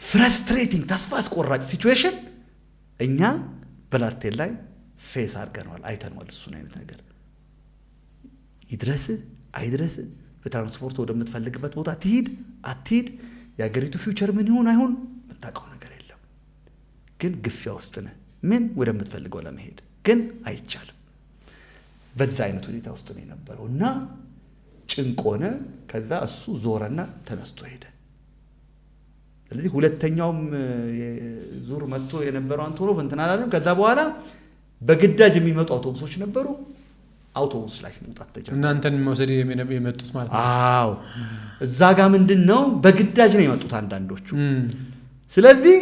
ፍረስትሬቲንግ ተስፋ አስቆራጭ ሲቹዌሽን እኛ ብላቴን ላይ ፌስ አድርገነዋል፣ አይተነዋል። እሱን አይነት ነገር ይድረስ አይድረስ፣ በትራንስፖርት ወደምትፈልግበት ቦታ ትሂድ አትሂድ፣ የሀገሪቱ ፊውቸር ምን ይሆን አይሆን የምታውቀው ነገር የለም። ግን ግፊያ ውስጥ ነህ፣ ምን ወደምትፈልገው ለመሄድ ግን አይቻልም። በዛ አይነት ሁኔታ ውስጥ ነው የነበረው እና ጭንቅ ሆነ። ከዛ እሱ ዞረና ተነስቶ ሄደ። ስለዚህ ሁለተኛውም ዙር መጥቶ የነበረው አንቶኖቭ እንትን አላለም። ከዛ በኋላ በግዳጅ የሚመጡ አውቶቡሶች ነበሩ። አውቶቡስ ላይ መውጣት ተጀመረ። እናንተን መውሰድ የመጡት ማለት ነው። አዎ እዛ ጋር ምንድነው በግዳጅ ነው የመጡት አንዳንዶቹ። ስለዚህ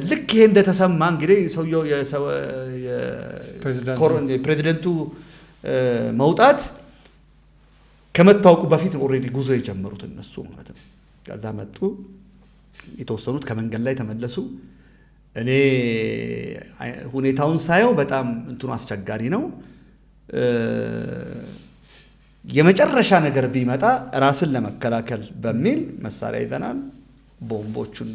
ልክ ይሄ እንደተሰማ እንግዲህ ሰውየው የፕሬዚደንቱ መውጣት ከመታወቁ በፊት ኦልሬዲ ጉዞ የጀመሩት እነሱ ማለት ነው። ከዛ መጡ። የተወሰኑት ከመንገድ ላይ ተመለሱ። እኔ ሁኔታውን ሳየው በጣም እንትኑ አስቸጋሪ ነው። የመጨረሻ ነገር ቢመጣ ራስን ለመከላከል በሚል መሳሪያ ይዘናል። ቦምቦቹን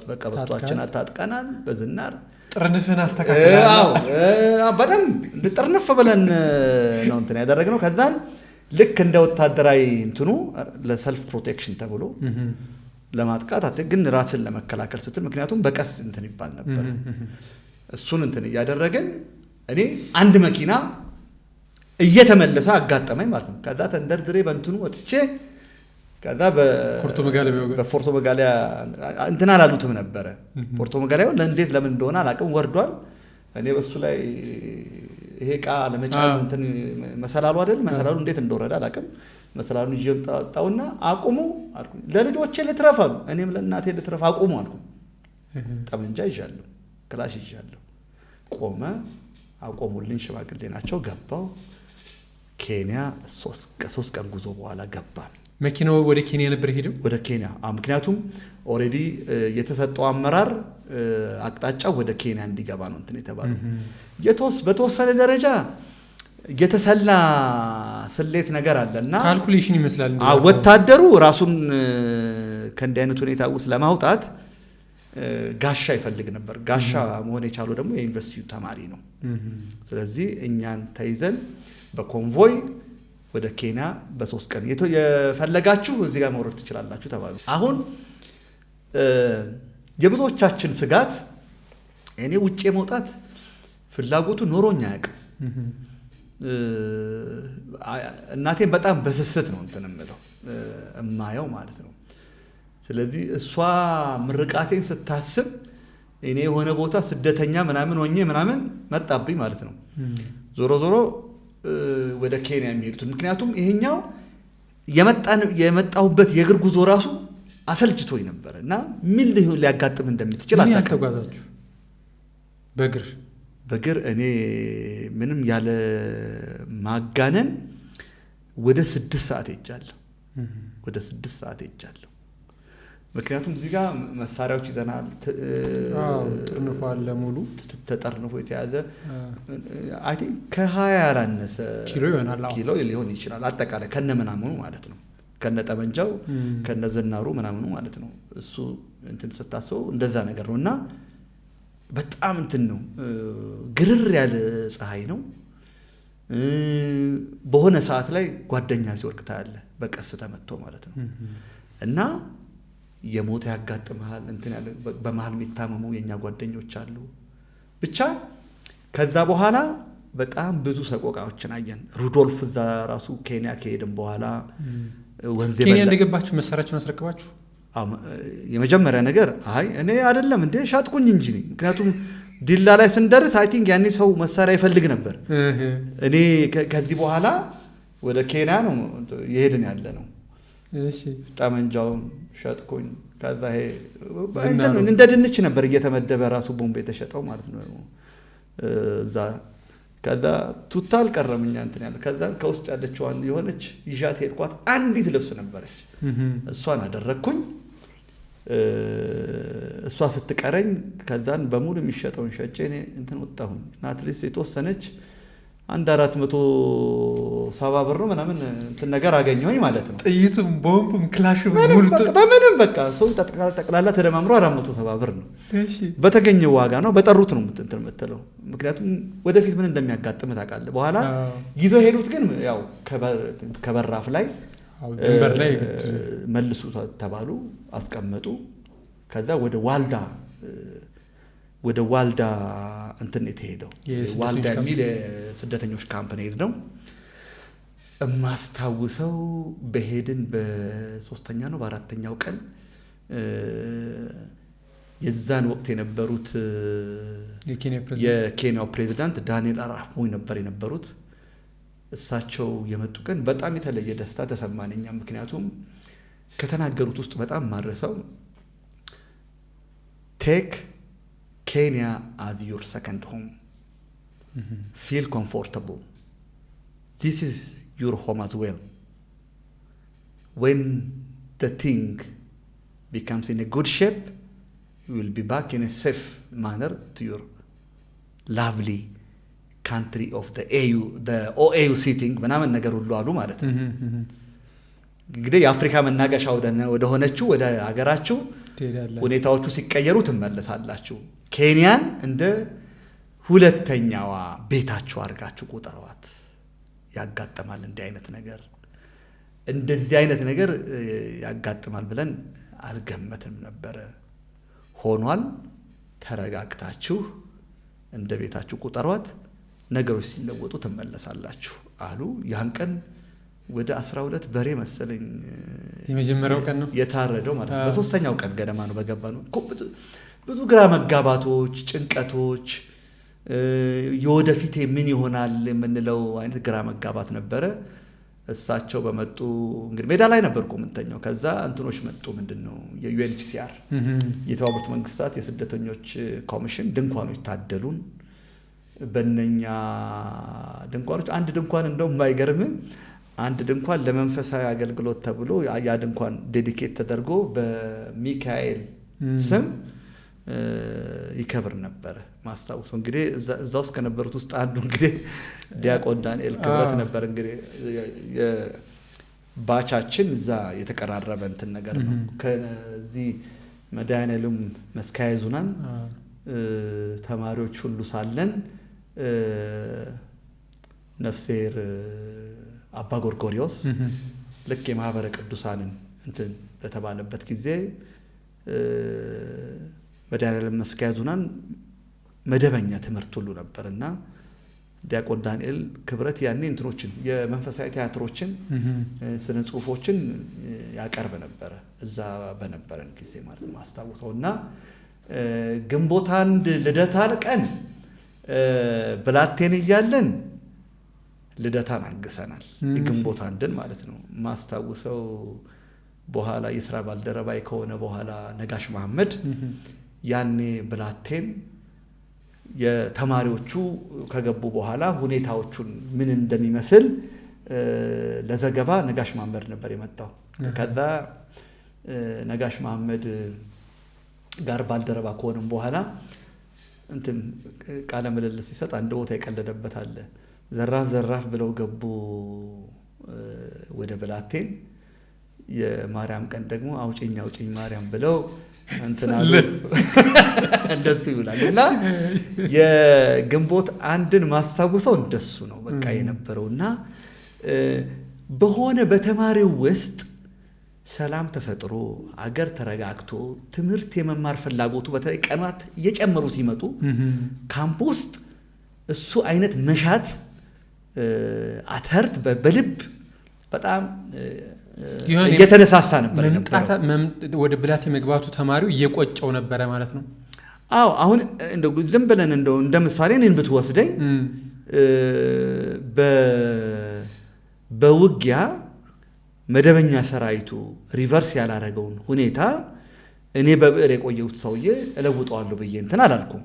በቀበቷችን አታጥቀናል። በዝናር ጥርንፍን አስተካክለናል። በደንብ ጥርንፍ ብለን ነው እንትን ያደረግነው። ከዛን ልክ እንደ ወታደራዊ እንትኑ ለሰልፍ ፕሮቴክሽን ተብሎ ለማጥቃት ግን ራስን ለመከላከል ስትል ምክንያቱም በቀስ እንትን ይባል ነበር። እሱን እንትን እያደረግን እኔ አንድ መኪና እየተመለሰ አጋጠመኝ ማለት ነው። ከዛ ተንደርድሬ በእንትኑ ወጥቼ ከዛ በፖርቶ መጋሊያ እንትን አላሉትም ነበረ። ፖርቶ መጋሊያው ለእንዴት ለምን እንደሆነ አላውቅም ወርዷል። እኔ በሱ ላይ ይሄ ዕቃ ለመጫን እንትን መሰላሉ አይደል መሰላሉ እንዴት እንደወረደ አላውቅም። መሰላሉን ይዤ ወጣውና አቁሙ አልኩኝ። ለልጆቼ ልትረፍ አሉ። እኔም ለእናቴ ልትረፍ አቁሙ አልኩኝ። ጠመንጃ ይዣለሁ፣ ክላሽ ይዣለሁ። ቆመ፣ አቆሙልኝ። ሽማግሌ ናቸው። ገባው ኬንያ 3 ቀን ጉዞ በኋላ ገባን። መኪናው ወደ ኬንያ ነበር ሄደው ወደ ኬንያ። ምክንያቱም ኦሬዲ የተሰጠው አመራር አቅጣጫው ወደ ኬንያ እንዲገባ ነው እንትን የተባለው። በተወሰነ ደረጃ የተሰላ ስሌት ነገር አለና ካልኩሌሽን ይመስላል። ወታደሩ ራሱን ከእንዲህ አይነት ሁኔታ ውስጥ ለማውጣት ጋሻ ይፈልግ ነበር። ጋሻ መሆን የቻለው ደግሞ የዩኒቨርሲቲው ተማሪ ነው። ስለዚህ እኛን ተይዘን በኮንቮይ ወደ ኬንያ በ3 ቀን የፈለጋችሁ እዚህ ጋር መውረድ ትችላላችሁ ተባሉ። አሁን የብዙዎቻችን ስጋት እኔ ውጭ መውጣት ፍላጎቱ ኖሮኛ አያውቅም። እናቴን በጣም በስስት ነው እንትን እማየው ማለት ነው። ስለዚህ እሷ ምርቃቴን ስታስብ እኔ የሆነ ቦታ ስደተኛ ምናምን ሆኜ ምናምን መጣብኝ ማለት ነው። ዞሮ ዞሮ ወደ ኬንያ የሚሄዱት ምክንያቱም ይሄኛው የመጣሁበት የእግር ጉዞ ራሱ አሰልችቶኝ ነበር እና ምን ሊያጋጥም እንደምትችል አልተጓዛችሁ በእግር እኔ ምንም ያለ ማጋነን ወደ 6 ሰዓት ሄጃለሁ። ምክንያቱም እዚህ ጋር መሳሪያዎች ይዘናል። ጥርንፎ አለ ሙሉ ተጠርንፎ የተያዘ አይ ቲንክ ከ20 ያላነሰ ኪሎ ሊሆን ይችላል አጠቃላይ ከነምናምኑ ማለት ነው። ከነጠመንጃው ከነዝናሩ ምናምኑ ማለት ነው። እሱ እንትን ስታስበው እንደዛ ነገር ነውና በጣም እንትን ነው። ግርር ያለ ፀሐይ ነው። በሆነ ሰዓት ላይ ጓደኛ ሲወርቅ ታያለ በቀስ ተመቶ ማለት ነው። እና የሞት ያጋጥማል እንትን ያለ በመሃል የሚታመሙ የኛ ጓደኞች አሉ። ብቻ ከዛ በኋላ በጣም ብዙ ሰቆቃዎችን አየን። ሩዶልፍ እዛ ራሱ ኬንያ ከሄድን በኋላ ኬንያ እንደገባችሁ መሳሪያችሁን አስረክባችሁ የመጀመሪያ ነገር እኔ አይደለም እንዴ ሻጥኩኝ እንጂ ምክንያቱም ዲላ ላይ ስንደርስ አይ ቲንክ ያኔ ሰው መሳሪያ ይፈልግ ነበር። እኔ ከዚህ በኋላ ወደ ኬንያ ነው የሄድን ያለ ነው። እሺ ጠመንጃውን ሸጥኩኝ። ከዛ እንደ ድንች ነበር እየተመደበ ራሱ ቦምብ የተሸጠው ማለት ነው እዛ። ከዛ ቱታል ቀረምኛ እንትን ያለ ከዛ ከውስጥ ያለችዋን የሆነች ይዣት ሄድኳት። አንዲት ልብስ ነበረች እሷን አደረግኩኝ። እሷ ስትቀረኝ ከዛን በሙሉ የሚሸጠውን ሸጬ እኔ እንትን ወጣሁኝ። አትሊስት የተወሰነች 470 ብር ምናምን እንትን ነገር አገኘሁኝ ማለት ነው። ጥይቱም ቦምብም ክላሽም በምንም በቃ ሰው ጠቅላላ ተደማምሮ 470 ብር ነው በተገኘው ዋጋ ነው። በጠሩት ነው እንትን የምትለው ምክንያቱም ወደፊት ምን እንደሚያጋጥም ታውቃለህ። በኋላ ይዘው ሄዱት። ግን ያው ከበራፍ ላይ ድንበር ላይ መልሱ ተባሉ፣ አስቀመጡ። ከዛ ወደ ዋልዳ እንትን የተሄደው ዋልዳ የሚል ስደተኞች ካምፕ ነው። እማስታውሰው በሄድን በ3ኛ ነው በ4ኛው ቀን የዛን ወቅት የነበሩት የኬንያው ፕሬዝዳንት ዳንኤል አራፕ ሞይ ነበር የነበሩት። እሳቸው የመጡ ቀን በጣም የተለየ ደስታ ተሰማን እኛ። ምክንያቱም ከተናገሩት ውስጥ በጣም ማድረሰው ቴክ ኬንያ as your second home. Feel comfortable. This is your home as well. When the thing becomes in a good shape, will be back in a safe manner to your lovely country of the OAU sitting ምናምን ነገር ሁሉ አሉ ማለት ነው። እንግዲህ የአፍሪካ መናገሻ ወደ ሆነችው ወደ ሀገራችሁ ሁኔታዎቹ ሲቀየሩ ትመለሳላችሁ። ኬንያን እንደ ሁለተኛዋ ቤታችሁ አድርጋችሁ ቁጠሯት። ያጋጥማል እንዲህ አይነት ነገር። እንደዚህ አይነት ነገር ያጋጥማል ብለን አልገመትም ነበር። ሆኗል። ተረጋግታችሁ እንደ ቤታችሁ ቁጠሯት። ነገሮች ሲለወጡ ትመለሳላችሁ አሉ። ያን ቀን ወደ 12 በሬ መሰለኝ የመጀመሪያው ቀን ነው የታረደው ማለት ነው። በሶስተኛው ቀን ገደማ ነው በገባ ነው። ብዙ ግራ መጋባቶች፣ ጭንቀቶች፣ የወደፊት ምን ይሆናል የምንለው አይነት ግራ መጋባት ነበረ። እሳቸው በመጡ እንግዲህ ሜዳ ላይ ነበርኩ ምንተኛው። ከዛ እንትኖች መጡ። ምንድነው የዩኤንኤችሲአር የተባበሩት መንግስታት የስደተኞች ኮሚሽን ድንኳኖች ታደሉን። በእነኛ ድንኳኖች አንድ ድንኳን እንደውም የማይገርም አንድ ድንኳን ለመንፈሳዊ አገልግሎት ተብሎ ያ ድንኳን ዴዲኬት ተደርጎ በሚካኤል ስም ይከብር ነበር። ማስታወሰው እንግዲህ እዛ ውስጥ ከነበሩት ውስጥ አንዱ እንግዲህ ዲያቆን ዳንኤል ክብረት ነበር። እንግዲህ ባቻችን እዛ የተቀራረበ እንትን ነገር ነው። ከዚህ መድኃኔዓለም መስካየ ኅዙናን ተማሪዎች ሁሉ ሳለን ነፍሴር አባ ጎርጎሪዮስ ልክ የማህበረ ቅዱሳንን እንትን በተባለበት ጊዜ መድኃኔዓለም መስካየ ኅዙናን መደበኛ ትምህርት ሁሉ ነበርና ዲያቆን ዳንኤል ክብረት ያኔ እንትኖችን የመንፈሳዊ ቲያትሮችን ስነ ጽሁፎችን ያቀርብ ነበር እዛ በነበረን ጊዜ ማለት ነው ማስታወሰውና ግንቦት አንድ ልደታ ቀን ብላቴን እያለን ልደታን አንግሰናል። የግንቦት አንድን ማለት ነው ማስታወሰው። በኋላ የሥራ ባልደረባይ ከሆነ በኋላ ነጋሽ መሐመድ ያኔ ብላቴን የተማሪዎቹ ከገቡ በኋላ ሁኔታዎቹን ምን እንደሚመስል ለዘገባ ነጋሽ መሐመድ ነበር የመጣው። ከዛ ነጋሽ መሐመድ ጋር ባልደረባ ከሆነም በኋላ እንትን ቃለ ምልልስ ሲሰጥ አንድ ቦታ የቀለደበት አለ። ዘራፍ ብለው ገቡ ወደ ብላቴን። የማርያም ቀን ደግሞ አውጪኝ ማርያም ብለው እንትናሉ እንደሱ ይውላል። እና የግንቦት አንድን ማስታወሰው እንደሱ ነው በቃ የነበረውና በሆነ በተማሪው ውስጥ ሰላም ተፈጥሮ አገር ተረጋግቶ ትምህርት የመማር ፍላጎቱ በተለይ ቀናት እየጨመሩ ሲመጡ ካምፕ ውስጥ እሱ አይነት መሻት አተርት በልብ በጣም እየተነሳሳ ነበር የነበረው። ወደ ብላቴ መግባቱ ተማሪው እየቆጨው ነበረ ማለት ነው። አዎ አሁን እንደው ዝም ብለን እንደው እንደ ምሳሌ እኔን ብትወስደኝ በውጊያ መደበኛ ሰራዊቱ ሪቨርስ ያላረገውን ሁኔታ እኔ በብዕር የቆየሁት ሰውዬ እለውጠዋለሁ ብዬ እንትን አላልኩም።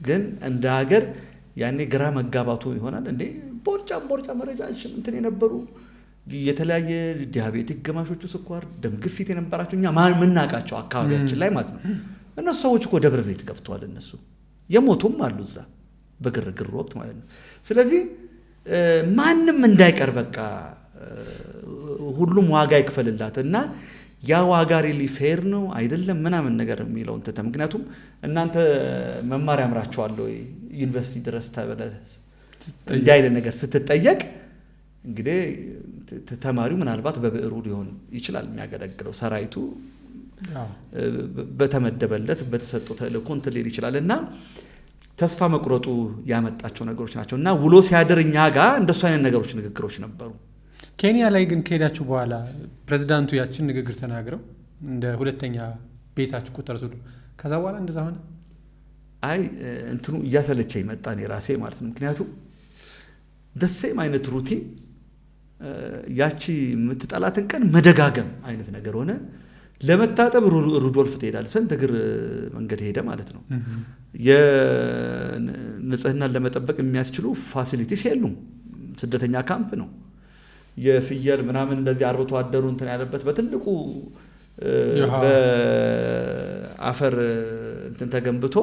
ግን እንደ ሀገር ያኔ ግራ መጋባቱ ይሆናል እንዴ ቦርጫ መረጃችን እንትን የነበሩ የተለያየ ዲያቤቲክ ግማሾቹ ስኳር ደም ግፊት የነበራቸው እኛ ምናውቃቸው አካባቢያችን ላይ ማለት ነው። እነሱ ሰዎች እኮ ደብረ ዘይት ገብተዋል። እነሱ የሞቱም አሉ እዛ በግርግር ወቅት ማለት ነው። ስለዚህ ማንም እንዳይቀር በቃ ሁሉም ዋጋ ይክፈልላት እና ያ ዋጋ ሪሊ ፌር ነው አይደለም ምናምን ነገር የሚለው እንተ ምክንያቱም እናንተ መማር ያምራችኋል ወይ ዩኒቨርሲቲ ድረስ ተበለስ እንዲህ አይነት ነገር ስትጠየቅ እንግዲህ ተማሪው ምናልባት በብዕሩ ሊሆን ይችላል የሚያገለግለው ሰራዊቱ በተመደበለት በተሰጠው ተልእኮ እንትን ሊል ይችላል እና ተስፋ መቁረጡ ያመጣቸው ነገሮች ናቸው እና ውሎ ሲያድር እኛ ጋር እንደሱ አይነት ነገሮች ንግግሮች ነበሩ። ኬንያ ላይ ግን ከሄዳችሁ በኋላ ፕሬዝዳንቱ ያችን ንግግር ተናግረው እንደ ሁለተኛ ቤታችሁ ቁጥር ሁሉ ከዛ በኋላ እንደዛ ሆነ። አይ እንትኑ እያሰለቸኝ መጣ እኔ ራሴ ማለት ነው። ምክንያቱም ደሴም አይነት ሩቲን ያቺ የምትጠላትን ቀን መደጋገም አይነት ነገር ሆነ። ለመታጠብ ሩዶልፍ ትሄዳል። ስንት እግር መንገድ ሄደ ማለት ነው። የንጽህናን ለመጠበቅ የሚያስችሉ ፋሲሊቲስ የሉም። ስደተኛ ካምፕ ነው። የፍየል ምናምን እንደዚህ አርብቶ አደሩ እንትን ያለበት በትልቁ በአፈር እንትን ተገንብቶ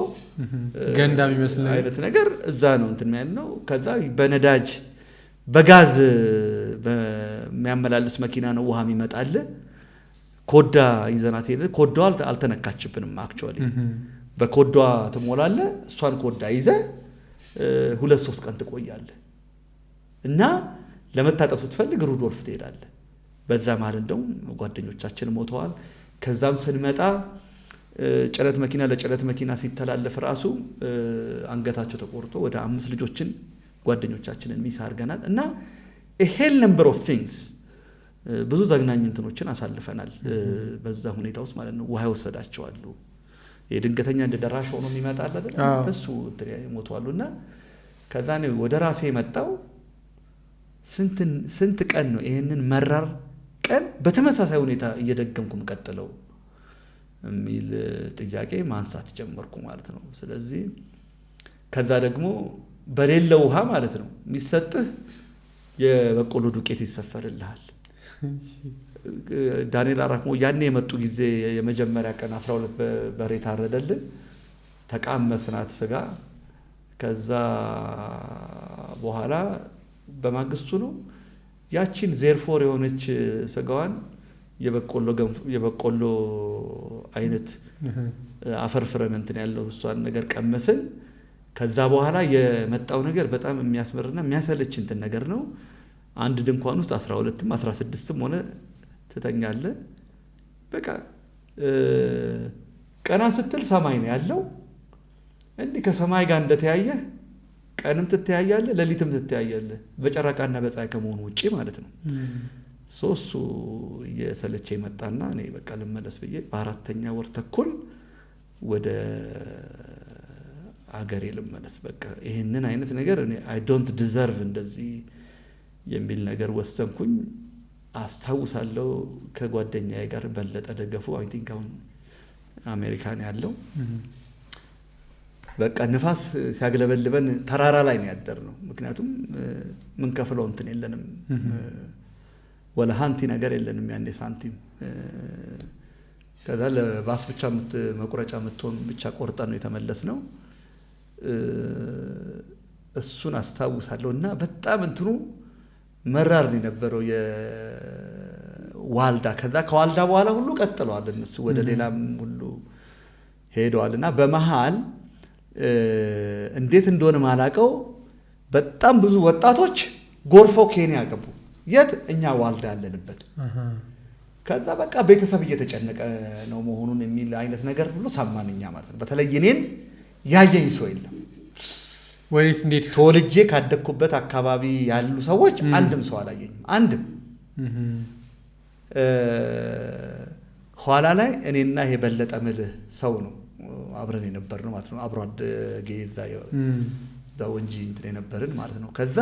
ገንዳ የሚመስል አይነት ነገር እዛ ነው እንትን ያለው። ከዛ በነዳጅ በጋዝ በሚያመላልስ መኪና ነው ውሃ የሚመጣል። ኮዳ ይዘናት ሄደ። ኮዳው አልተነካችብንም። አክቹአሊ በኮዳ ትሞላለ። እሷን ኮዳ ይዘ 2-3 ቀን ትቆያለህ እና ለመታጠብ ስትፈልግ ሩዶልፍ ትሄዳለህ። በዛ ማለት እንደውም ጓደኞቻችን ሞተዋል። ከዛም ስንመጣ ጭነት መኪና ለጭነት መኪና ሲተላለፍ ራሱ አንገታቸው ተቆርጦ ወደ 5 ልጆችን ጓደኞቻችንን ሚስ አድርገናል። እና ሄል ነምበር ኦፍ ቲንግስ ብዙ ዘግናኝ እንትኖችን አሳልፈናል በዛ ሁኔታ ውስጥ ማለት ነው። ውሃ ይወሰዳቸዋሉ። የድንገተኛ እንደ ደራሽ ሆኖ የሚመጣል አይደል? በሱ ሞተዋል። እና ከዛ ነው ወደ ራሴ የመጣው ስንት ቀን ነው ይሄንን መራር ቀን በተመሳሳይ ሁኔታ እየደገምኩ መቀጠለው የሚል ጥያቄ ማንሳት ጀመርኩ ማለት ነው። ስለዚህ ከዛ ደግሞ በሌለ ውሃ ማለት ነው የሚሰጥህ የበቆሎ ዱቄት ይሰፈርልሃል። ዳንኤል አራክሞ ያኔ የመጡ ጊዜ የመጀመሪያ ቀን 12 በሬ ታረደልን። ተቃመስናት ስጋ። ከዛ በኋላ በማግስቱ ነው ያቺን ዜርፎር የሆነች ስጋዋን የበቆሎ አይነት አፈርፍረን እንትን ያለው እሷን ነገር ቀመስን። ከዛ በኋላ የመጣው ነገር በጣም የሚያስመርና የሚያሰለች እንትን ነገር ነው። አንድ ድንኳን ውስጥ 12ም 16ም ሆነ ትተኛለህ። በቃ ቀና ስትል ሰማይ ነው ያለው። እንዲህ ከሰማይ ጋር እንደተያየህ ቀንም ትተያያለህ፣ ሌሊትም ትተያያለህ። በጨረቃና በፀሐይ ከመሆኑ ውጪ ማለት ነው። እሱ እየሰለቸ መጣና እኔ በቃ ልመለስ ብዬ በ4ኛ ወር ተኩል ወደ አገሬ ልመለስ። በቃ ይሄንን አይነት ነገር እኔ አይ ዶንት ዲዘርቭ እንደዚህ የሚል ነገር ወሰንኩኝ። አስታውሳለሁ ከጓደኛዬ ጋር በለጠ ደገፉ አይ ቲንክ አሁን አሜሪካን ያለው በቃ ንፋስ ሲያግለበልበን ተራራ ላይ ነው ያደርነው። ምክንያቱም ምን ከፍለው እንትን የለንም ወላ ሃንቲ ነገር የለንም ያኔ ሳንቲም። ከዛ ለባስ ብቻ መቁረጫ ምትሆን ብቻ ቆርጠን ነው የተመለስነው። እሱን አስታውሳለሁና በጣም እንትኑ መራር ነው የነበረው የዋልዳ። ከዛ ከዋልዳ በኋላ ሁሉ ቀጥለዋል እነሱ ወደ ሌላም ሁሉ ሄደዋልና በመሃል እንዴት እንደሆነ ማላቀው በጣም ብዙ ወጣቶች ጎርፎ ኬንያ ገቡ። የት? እኛ ዋልዳ ያለንበት። ከዛ በቃ ቤተሰብ እየተጨነቀ ነው መሆኑን የሚል አይነት ነገር ሁሉ ሰማንኛ ማለት ነው። በተለይ እኔን ያየኝ ሰው የለም። ወዴት እንዴት ተወልጄ ካደኩበት አካባቢ ያሉ ሰዎች አንድም ሰው አላየኝም። አንድም ኋላ ላይ እኔና ይሄ በለጠ ምልህ ሰው ነው አብረን የነበርነው ማለት ነው። አብሮ አደጌ እዛ ወንጂ እንትን የነበርን ማለት ነው። ከዛ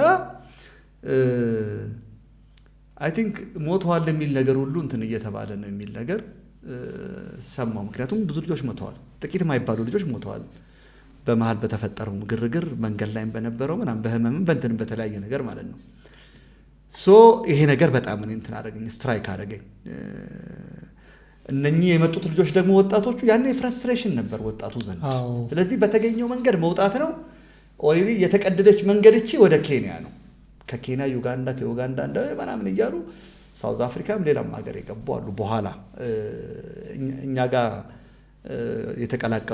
አይ ቲንክ ሞተዋል የሚል ነገር ሁሉ እንትን እየተባለ ነው የሚል ነገር ሰማሁ። ምክንያቱም ብዙ ልጆች ሞተዋል፣ ጥቂት የማይባሉ ልጆች ሞተዋል በመሃል በተፈጠረው ግርግር፣ መንገድ ላይም በነበረው ምናምን በህመምም በእንትን በተለያየ ነገር ማለት ነው። ሶ ይሄ ነገር በጣም እኔ እንትን አደረገኝ፣ ስትራይክ አደረገኝ። እነኚህ የመጡት ልጆች ደግሞ ወጣቶቹ ያኔ ፍረስትሬሽን ነበር ወጣቱ ዘንድ። ስለዚህ በተገኘው መንገድ መውጣት ነው። ኦልሬዲ የተቀደደች መንገድ እቺ ወደ ኬንያ ነው። ከኬንያ ዩጋንዳ፣ ከዩጋንዳ እንደ ምናምን እያሉ ሳውዝ አፍሪካም ሌላም ሀገር የገቡ አሉ። በኋላ እኛ ጋር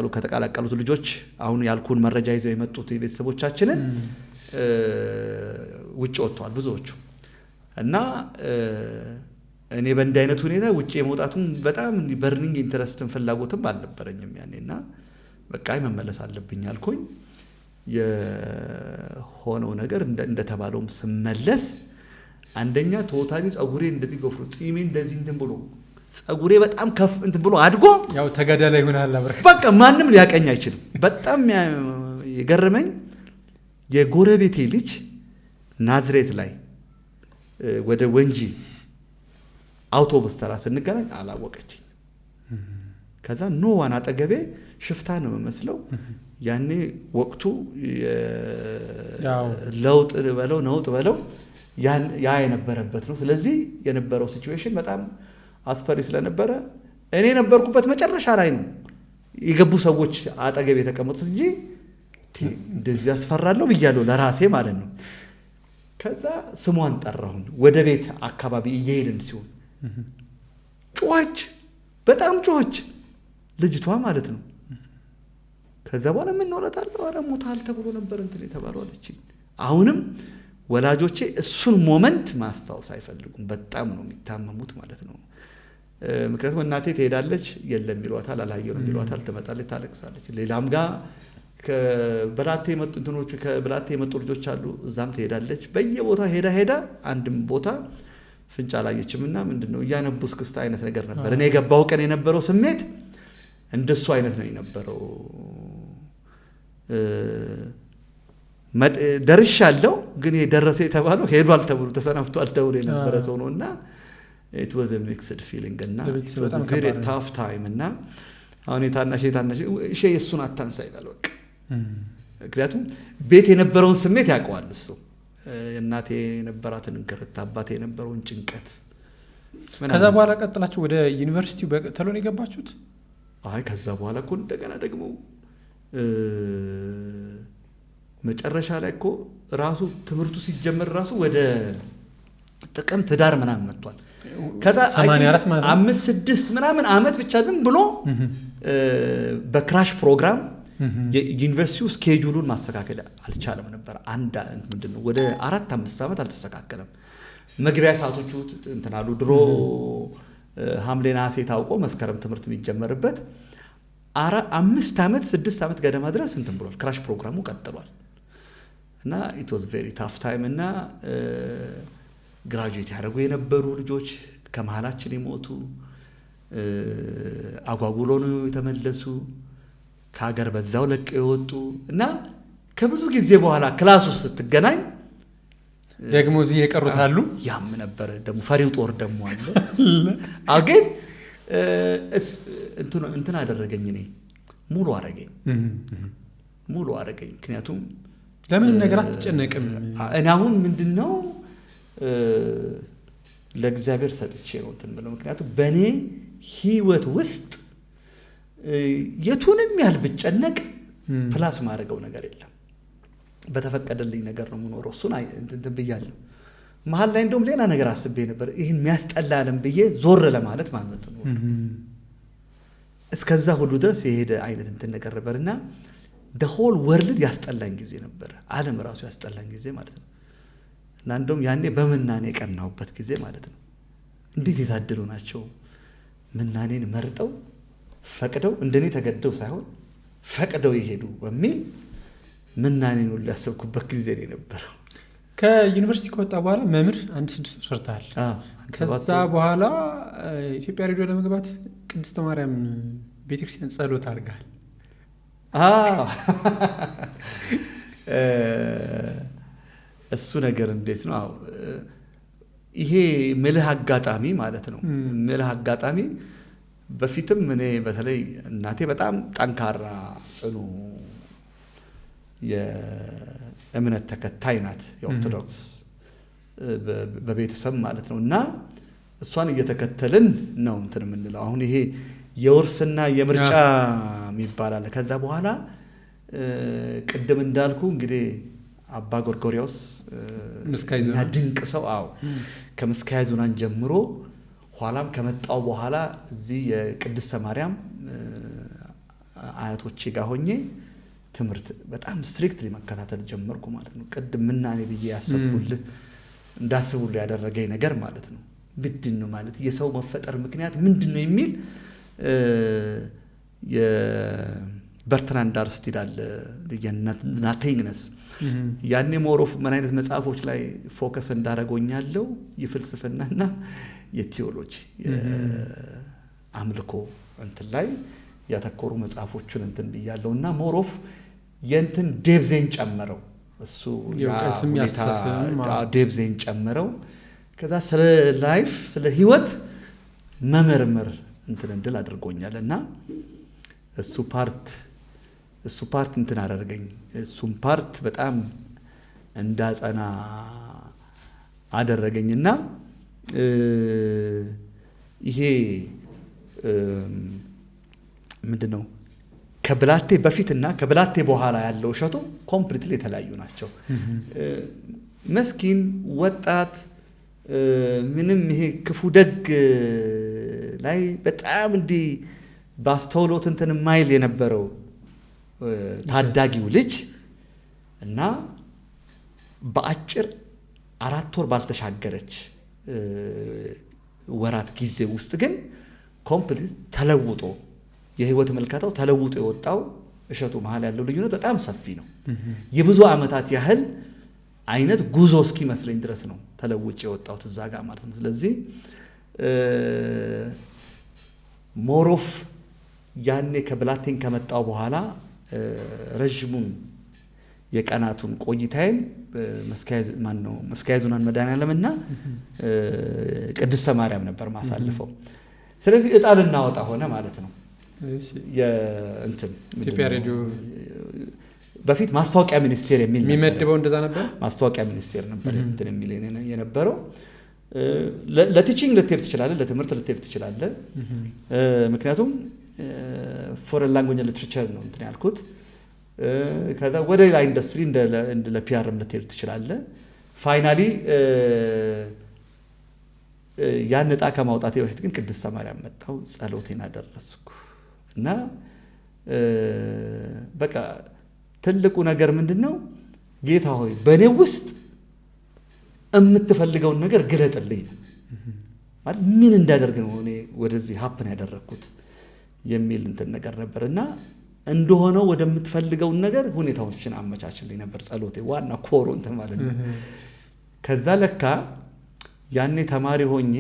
ከተቀላቀሉት ልጆች አሁን ያልኩን መረጃ ይዘው የመጡት የቤተሰቦቻችንን ውጭ ወጥተዋል ብዙዎቹ። እና እኔ በእንዲህ አይነት ሁኔታ ውጭ የመውጣቱን በጣም በርኒንግ ኢንተረስትን ፍላጎትም አልነበረኝም ያኔና በቃ መመለስ አለብኝ አልኩኝ። የሆነው ነገር እንደተባለውም ስመለስ አንደኛ ቶታሊ ጸጉሬ እንደዚህ ጎፍሮ ጢሜ እንደዚህ እንትን ብሎ ጸጉሬ በጣም ከፍ እንትን ብሎ አድጎ ያው ተገደለ ይሆናል አብረህ በቃ ማንም ሊያቀኝ አይችልም። በጣም የገረመኝ የጎረቤቴ ልጅ ናዝሬት ላይ ወደ ወንጂ አውቶቡስ ተራ ስንገናኝ አላወቀችኝ። ከዛ ኖዋን አጠገቤ ሽፍታ ነው መስለው ያኔ ወቅቱ ለውጥ በለው ነውጥ በለው ያ የነበረበት ነው። ስለዚህ የነበረው ሲቹዌሽን በጣም አስፈሪ ስለነበረ እኔ ነበርኩበት መጨረሻ ላይ ነው የገቡ ሰዎች አጠገብ የተቀመጡት እንጂ እንደዚህ ያስፈራለሁ ብያለሁ ለራሴ ማለት ነው። ከዛ ስሟን ጠራሁን ወደ ቤት አካባቢ እየሄድን ሲሆን ጮኸች፣ በጣም ጮኸች ልጅቷ ማለት ነው። ከዛ በኋላ ምን እውነታለሁ ኧረ ሞታል ተብሎ ነበር እንትን የተባለው አለችኝ። አሁንም ወላጆቼ እሱን ሞመንት ማስታወስ አይፈልጉም። በጣም ነው የሚታመሙት ማለት ነው። ምክንያቱም እናቴ ትሄዳለች፣ የለም ይሏታል፣ አላየንም ይሏታል፣ ትመጣለች፣ ታለቅሳለች። ሌላም ጋር ከብላቴ የመጡ እንትኖቹ ከብላቴ የመጡ ልጆች አሉ፣ እዛም ትሄዳለች። በየቦታ ሄዳ አንድም ቦታ ፍንጫ አላየችምና ምንድነው እያነቡ እስክስታ አይነት ነገር ነበር። እኔ የገባው ቀን የነበረው ስሜት እንደሱ አይነት ነው የነበረው። ደርሻለሁ ግን የደረሰ የተባለው ሄዷል ተብሎ ተሰናብቷል ተብሎ የነበረ ሰው ነውና it was a mixed feeling እና it was a very tough time እና አሁን የታናሽ እሺ የሱን አታንሳ ይላል በቃ። ምክንያቱም ቤት የነበረውን ስሜት ያውቀዋል እሱ። እናቴ የነበራትን እንክርት፣ አባቴ የነበረውን ጭንቀት። ከዛ በኋላ ቀጥላችሁ ወደ ዩኒቨርሲቲው በተሎ ነው የገባችሁት? አይ ከዛ በኋላ እኮ እንደገና ደግሞ መጨረሻ ላይ እኮ ራሱ ትምህርቱ ሲጀመር ራሱ ወደ ጥቅምት ዳር ምናምን መጥቷል። ከዛ 84 ማለት ነው 5-6 ምናምን አመት ብቻ ዝም ብሎ በክራሽ ፕሮግራም የዩኒቨርሲቲው ስኬጁሉን ማስተካከል አልቻለም ነበር። ምንድነው ወደ 4-5 አመት አልተስተካከለም። መግቢያ ሰዓቶቹ እንትን አሉ። ድሮ ሐምሌ ነሐሴ ታውቆ መስከረም ትምህርት የሚጀመርበት 5 አመት 6 አመት ገደማ ድረስ እንትን ብሏል። ክራሽ ፕሮግራሙ ቀጥሏል እና it was very tough time እና ግራጁዌት ያደረጉ የነበሩ ልጆች ከመሃላችን የሞቱ አጓጉሎ ነው የተመለሱ፣ ከሀገር በዛው ለቀው የወጡ እና ከብዙ ጊዜ በኋላ ክላስ ውስጥ ስትገናኝ ደግሞ እዚህ የቀሩት አሉ። ያም ነበር ደግሞ ፈሪው ጦር ደግሞ አለ። አገኝ እንትን አደረገኝ፣ እኔ ሙሉ አረገኝ። ምክንያቱም ለምንም ነገር አትጨነቅም። እኔ አሁን ምንድነው ለእግዚአብሔር ሰጥቼ ነው እንትን ብለው። ምክንያቱም በእኔ ህይወት ውስጥ የቱንም ያህል ብጨነቅ ፕላስ ማድረገው ነገር የለም። በተፈቀደልኝ ነገር ነው የምኖረው። እሱን እንትን ብያለሁ። መሀል ላይ እንደውም ሌላ ነገር አስቤ ነበር፣ ይህን የሚያስጠላ ዓለም ብዬ ዞር ለማለት ማለት ነው። እስከዛ ሁሉ ድረስ የሄደ አይነት እንትን ነገር ነበርና the whole world ያስጠላኝ ጊዜ ነበር። ዓለም ራሱ ያስጠላኝ ጊዜ ማለት ነው። እና እንደውም ያኔ በምናኔ የቀናውበት ጊዜ ማለት ነው። እንዴት የታደሉ ናቸው ምናኔን መርጠው ፈቅደው፣ እንደኔ ተገደው ሳይሆን ፈቅደው ይሄዱ በሚል ምናኔን ሁሉ ያሰብኩበት ጊዜ ነው የነበረው። ከዩኒቨርሲቲ ከወጣ በኋላ መምህር 1-6 ወር ሰርተሃል። ከዛ በኋላ ኢትዮጵያ ሬዲዮ ለመግባት ቅድስተ ማርያም ቤተክርስቲያን ጸሎት አድርገሃል። እሱ ነገር እንዴት ነው? ይሄ ምልህ አጋጣሚ ማለት ነው። ምልህ አጋጣሚ በፊትም እኔ በተለይ እናቴ በጣም ጠንካራ ጽኑ የእምነት ተከታይ ናት፣ የኦርቶዶክስ በቤተሰብ ማለት ነው። እና እሷን እየተከተልን ነው እንትን የምንለው። አሁን ይሄ የውርስና የምርጫ የሚባል አለ። ከዛ በኋላ ቅድም እንዳልኩ እንግዲህ አባ ጎርጎሪዎስ እኛ ድንቅ ሰው ከምስካየ ኅዙናን ጀምሮ ኋላም ከመጣው በኋላ እዚህ የቅድስተ ማርያም አያቶቼ ጋር ሆኜ ትምህርት በጣም ስትሪክትሊ መከታተል ጀመርኩ ማለት ነው። ቅድም ምናኔ ብዬ ያሰብኩልህ እንዳስቡልህ ያደረገኝ ነገር ማለት ነው። ምንድን ነው ማለት የሰው መፈጠር ምክንያት ምንድን ነው የሚል የበርትራንድ ዳርስቲድ አለ ናቲንግነስ። ያኔ ሞሮፍ ምን አይነት መጽሐፎች ላይ ፎከስ እንዳደረጎኛለው የፍልስፍናና የቲዮሎጂ አምልኮ እንትን ላይ ያተኮሩ መጽሐፎችን እንትን ብያለውና ሞሮፍ የእንትን ዴብዜን ጨመረው። እሱ የእውቀትም ያስተሳሰብም ዴብዜን ጨመረው። ከዛ ስለ ላይፍ ስለ ህይወት መመርመር እንትን እንድል አድርጎኛል እና እሱ ፓርት እንትን አደረገኝ። እሱም ፓርት በጣም እንዳጸና አደረገኝና ይሄ ምንድነው ከብላቴ በፊትና ከብላቴ በኋላ ያለው እሸቱ ኮምፕሊትሊ የተለያዩ ናቸው። መስኪን ወጣት ምንም ይሄ ክፉ ደግ ላይ በጣም እንዲህ ባስተውሎት እንትን ማይል የነበረው ታዳጊው ልጅ እና በአጭር 4 ወር ባልተሻገረች ወራት ጊዜ ውስጥ ግን ኮምፕሊት ተለውጦ የህይወት መልከታው ተለውጦ የወጣው እሸቱ መሃል ያለው ልዩነት በጣም ሰፊ ነው። የብዙ ዓመታት ያህል አይነት ጉዞ እስኪመስለኝ ድረስ ነው ተለውጬ የወጣው እዛ ጋር ማለት ነው። ስለዚህ ሞሮፍ ያኔ ከብላቴን ከመጣው በኋላ ረጅሙን የቀናቱን ቆይታዬን መስካየ ኅዙናን መድኃኔዓለምና ቅድስተ ማርያም ነበር ማሳልፈው። ስለዚህ ዕጣ ልናወጣ ሆነ ማለት ነው። ኢትዮጵያ ሬዲዮ በፊት ማስታወቂያ ሚኒስቴር የሚል ነበር የሚመድበው እንደዛ ነበር። ማስታወቂያ ሚኒስቴር ነበር እንትን የሚል የነበረው። ለቲቺንግ ልትሄድ ትችላለህ፣ ለትምህርት ልትሄድ ትችላለህ። ምክንያቱም ፎሬን ላንጉዌጅ ሊትሬቸር ነው እንትን ያልኩት። ከዛ ወደ ሌላ ኢንዱስትሪ እንደ ለፒአርም ልትሄድ ትችላለህ። ፋይናሊ ያን ዕጣ ከማውጣቴ በፊት ግን ቅድስተ ማርያም መጣሁ፣ ጸሎቴን አደረስኩ እና በቃ ትልቁ ነገር ምንድነው? ጌታ ሆይ በእኔ ውስጥ የምትፈልገውን ነገር ግለጥልኝ ነው ማለት ምን እንዳደርግ ነው እኔ ወደዚህ ሀፕን ያደረግኩት የሚል እንትን ነገር ነበር እና እንደሆነው ወደምትፈልገውን ነገር ሁኔታዎችን አመቻችልኝ ነበር ጸሎቴ። ዋና ኮሮ እንትን ማለት ነው። ከዛ ለካ ያኔ ተማሪ ሆኜ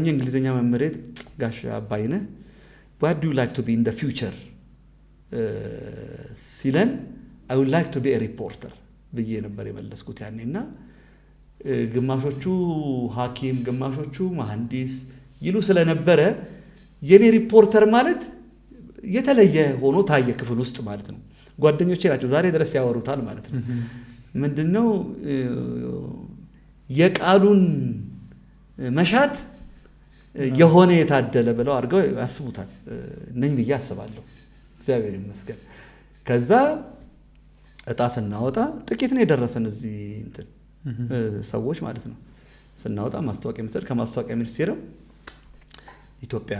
እንግሊዝኛ መምህሬ ጋሽ አባይነህ what do you like to be in the future ሲለን I would like to be a reporter ብዬ ነበር የመለስኩት ያኔና ግማሾቹ ሐኪም ግማሾቹ መሐንዲስ ይሉ ስለነበረ የኔ ሪፖርተር ማለት የተለየ ሆኖ ታየ ክፍል ውስጥ ማለት ነው። ጓደኞቼ ናቸው ዛሬ ድረስ ያወሩታል ማለት ነው። ምንድነው የቃሉን መሻት የሆነ የታደለ ብለው አድርገው ያስቡታል ነኝ ብዬ አስባለሁ። እግዚአብሔር ይመስገን። ከዛ ዕጣ ስናወጣ ጥቂት ነው የደረሰን እዚህ እንትን ሰዎች ማለት ነው። ስናወጣ ማስታወቂያ ሚኒስቴር፣ ከማስታወቂያ ሚኒስቴርም ኢትዮጵያ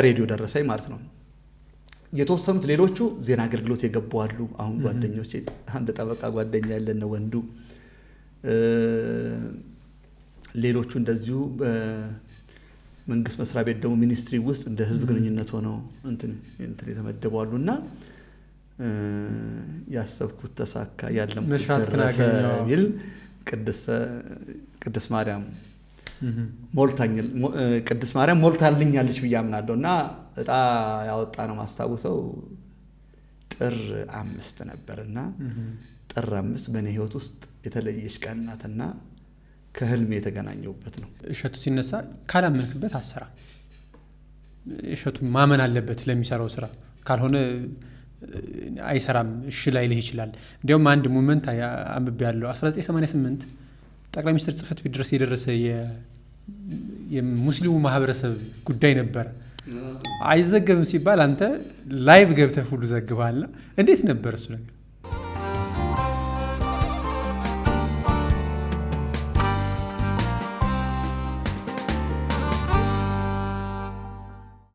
ሬዲዮ ደረሰኝ ማለት ነው። የተወሰኑት ሌሎቹ ዜና አገልግሎት የገቡ አሉ። አሁን ጓደኞቼ አንድ ጠበቃ ጓደኛ ያለን ወንዱ፣ ሌሎቹ እንደዚሁ በመንግስት መስሪያ ቤት ደግሞ ሚኒስትሪ ውስጥ እንደ ህዝብ ግንኙነት ሆነው እንትን የተመደቡ አሉና ያሰብኩት ተሳካ፣ ያለምኩት ደረሰ ቢል ቅድስት ማርያም ሞልታልኛለች ብዬ አምናለሁና ዕጣ ያወጣ ነው ማስታወሰው ጥር 5 ነበርና ጥር 5 በእኔ ህይወት ውስጥ የተለየች ቀን ናትና ከህልሜ የተገናኘሁበት ነው። እሸቱ ሲነሳ ካላመንክበት አሰራ እሸቱ ማመን አለበት ለሚሰራው ስራ፣ ካልሆነ አይሰራም፣ እሺ ላይልህ ይችላል። እንዲያውም አንድ ሞመንት አንብቤ ያለው 1988 ጠቅላይ ሚኒስትር ጽህፈት ቤት ድረስ የደረሰ የሙስሊሙ ማህበረሰብ ጉዳይ ነበር። አይዘገብም ሲባል አንተ ላይቭ ገብተህ ሁሉ ዘግባልና እንዴት ነበር እሱ ነገር?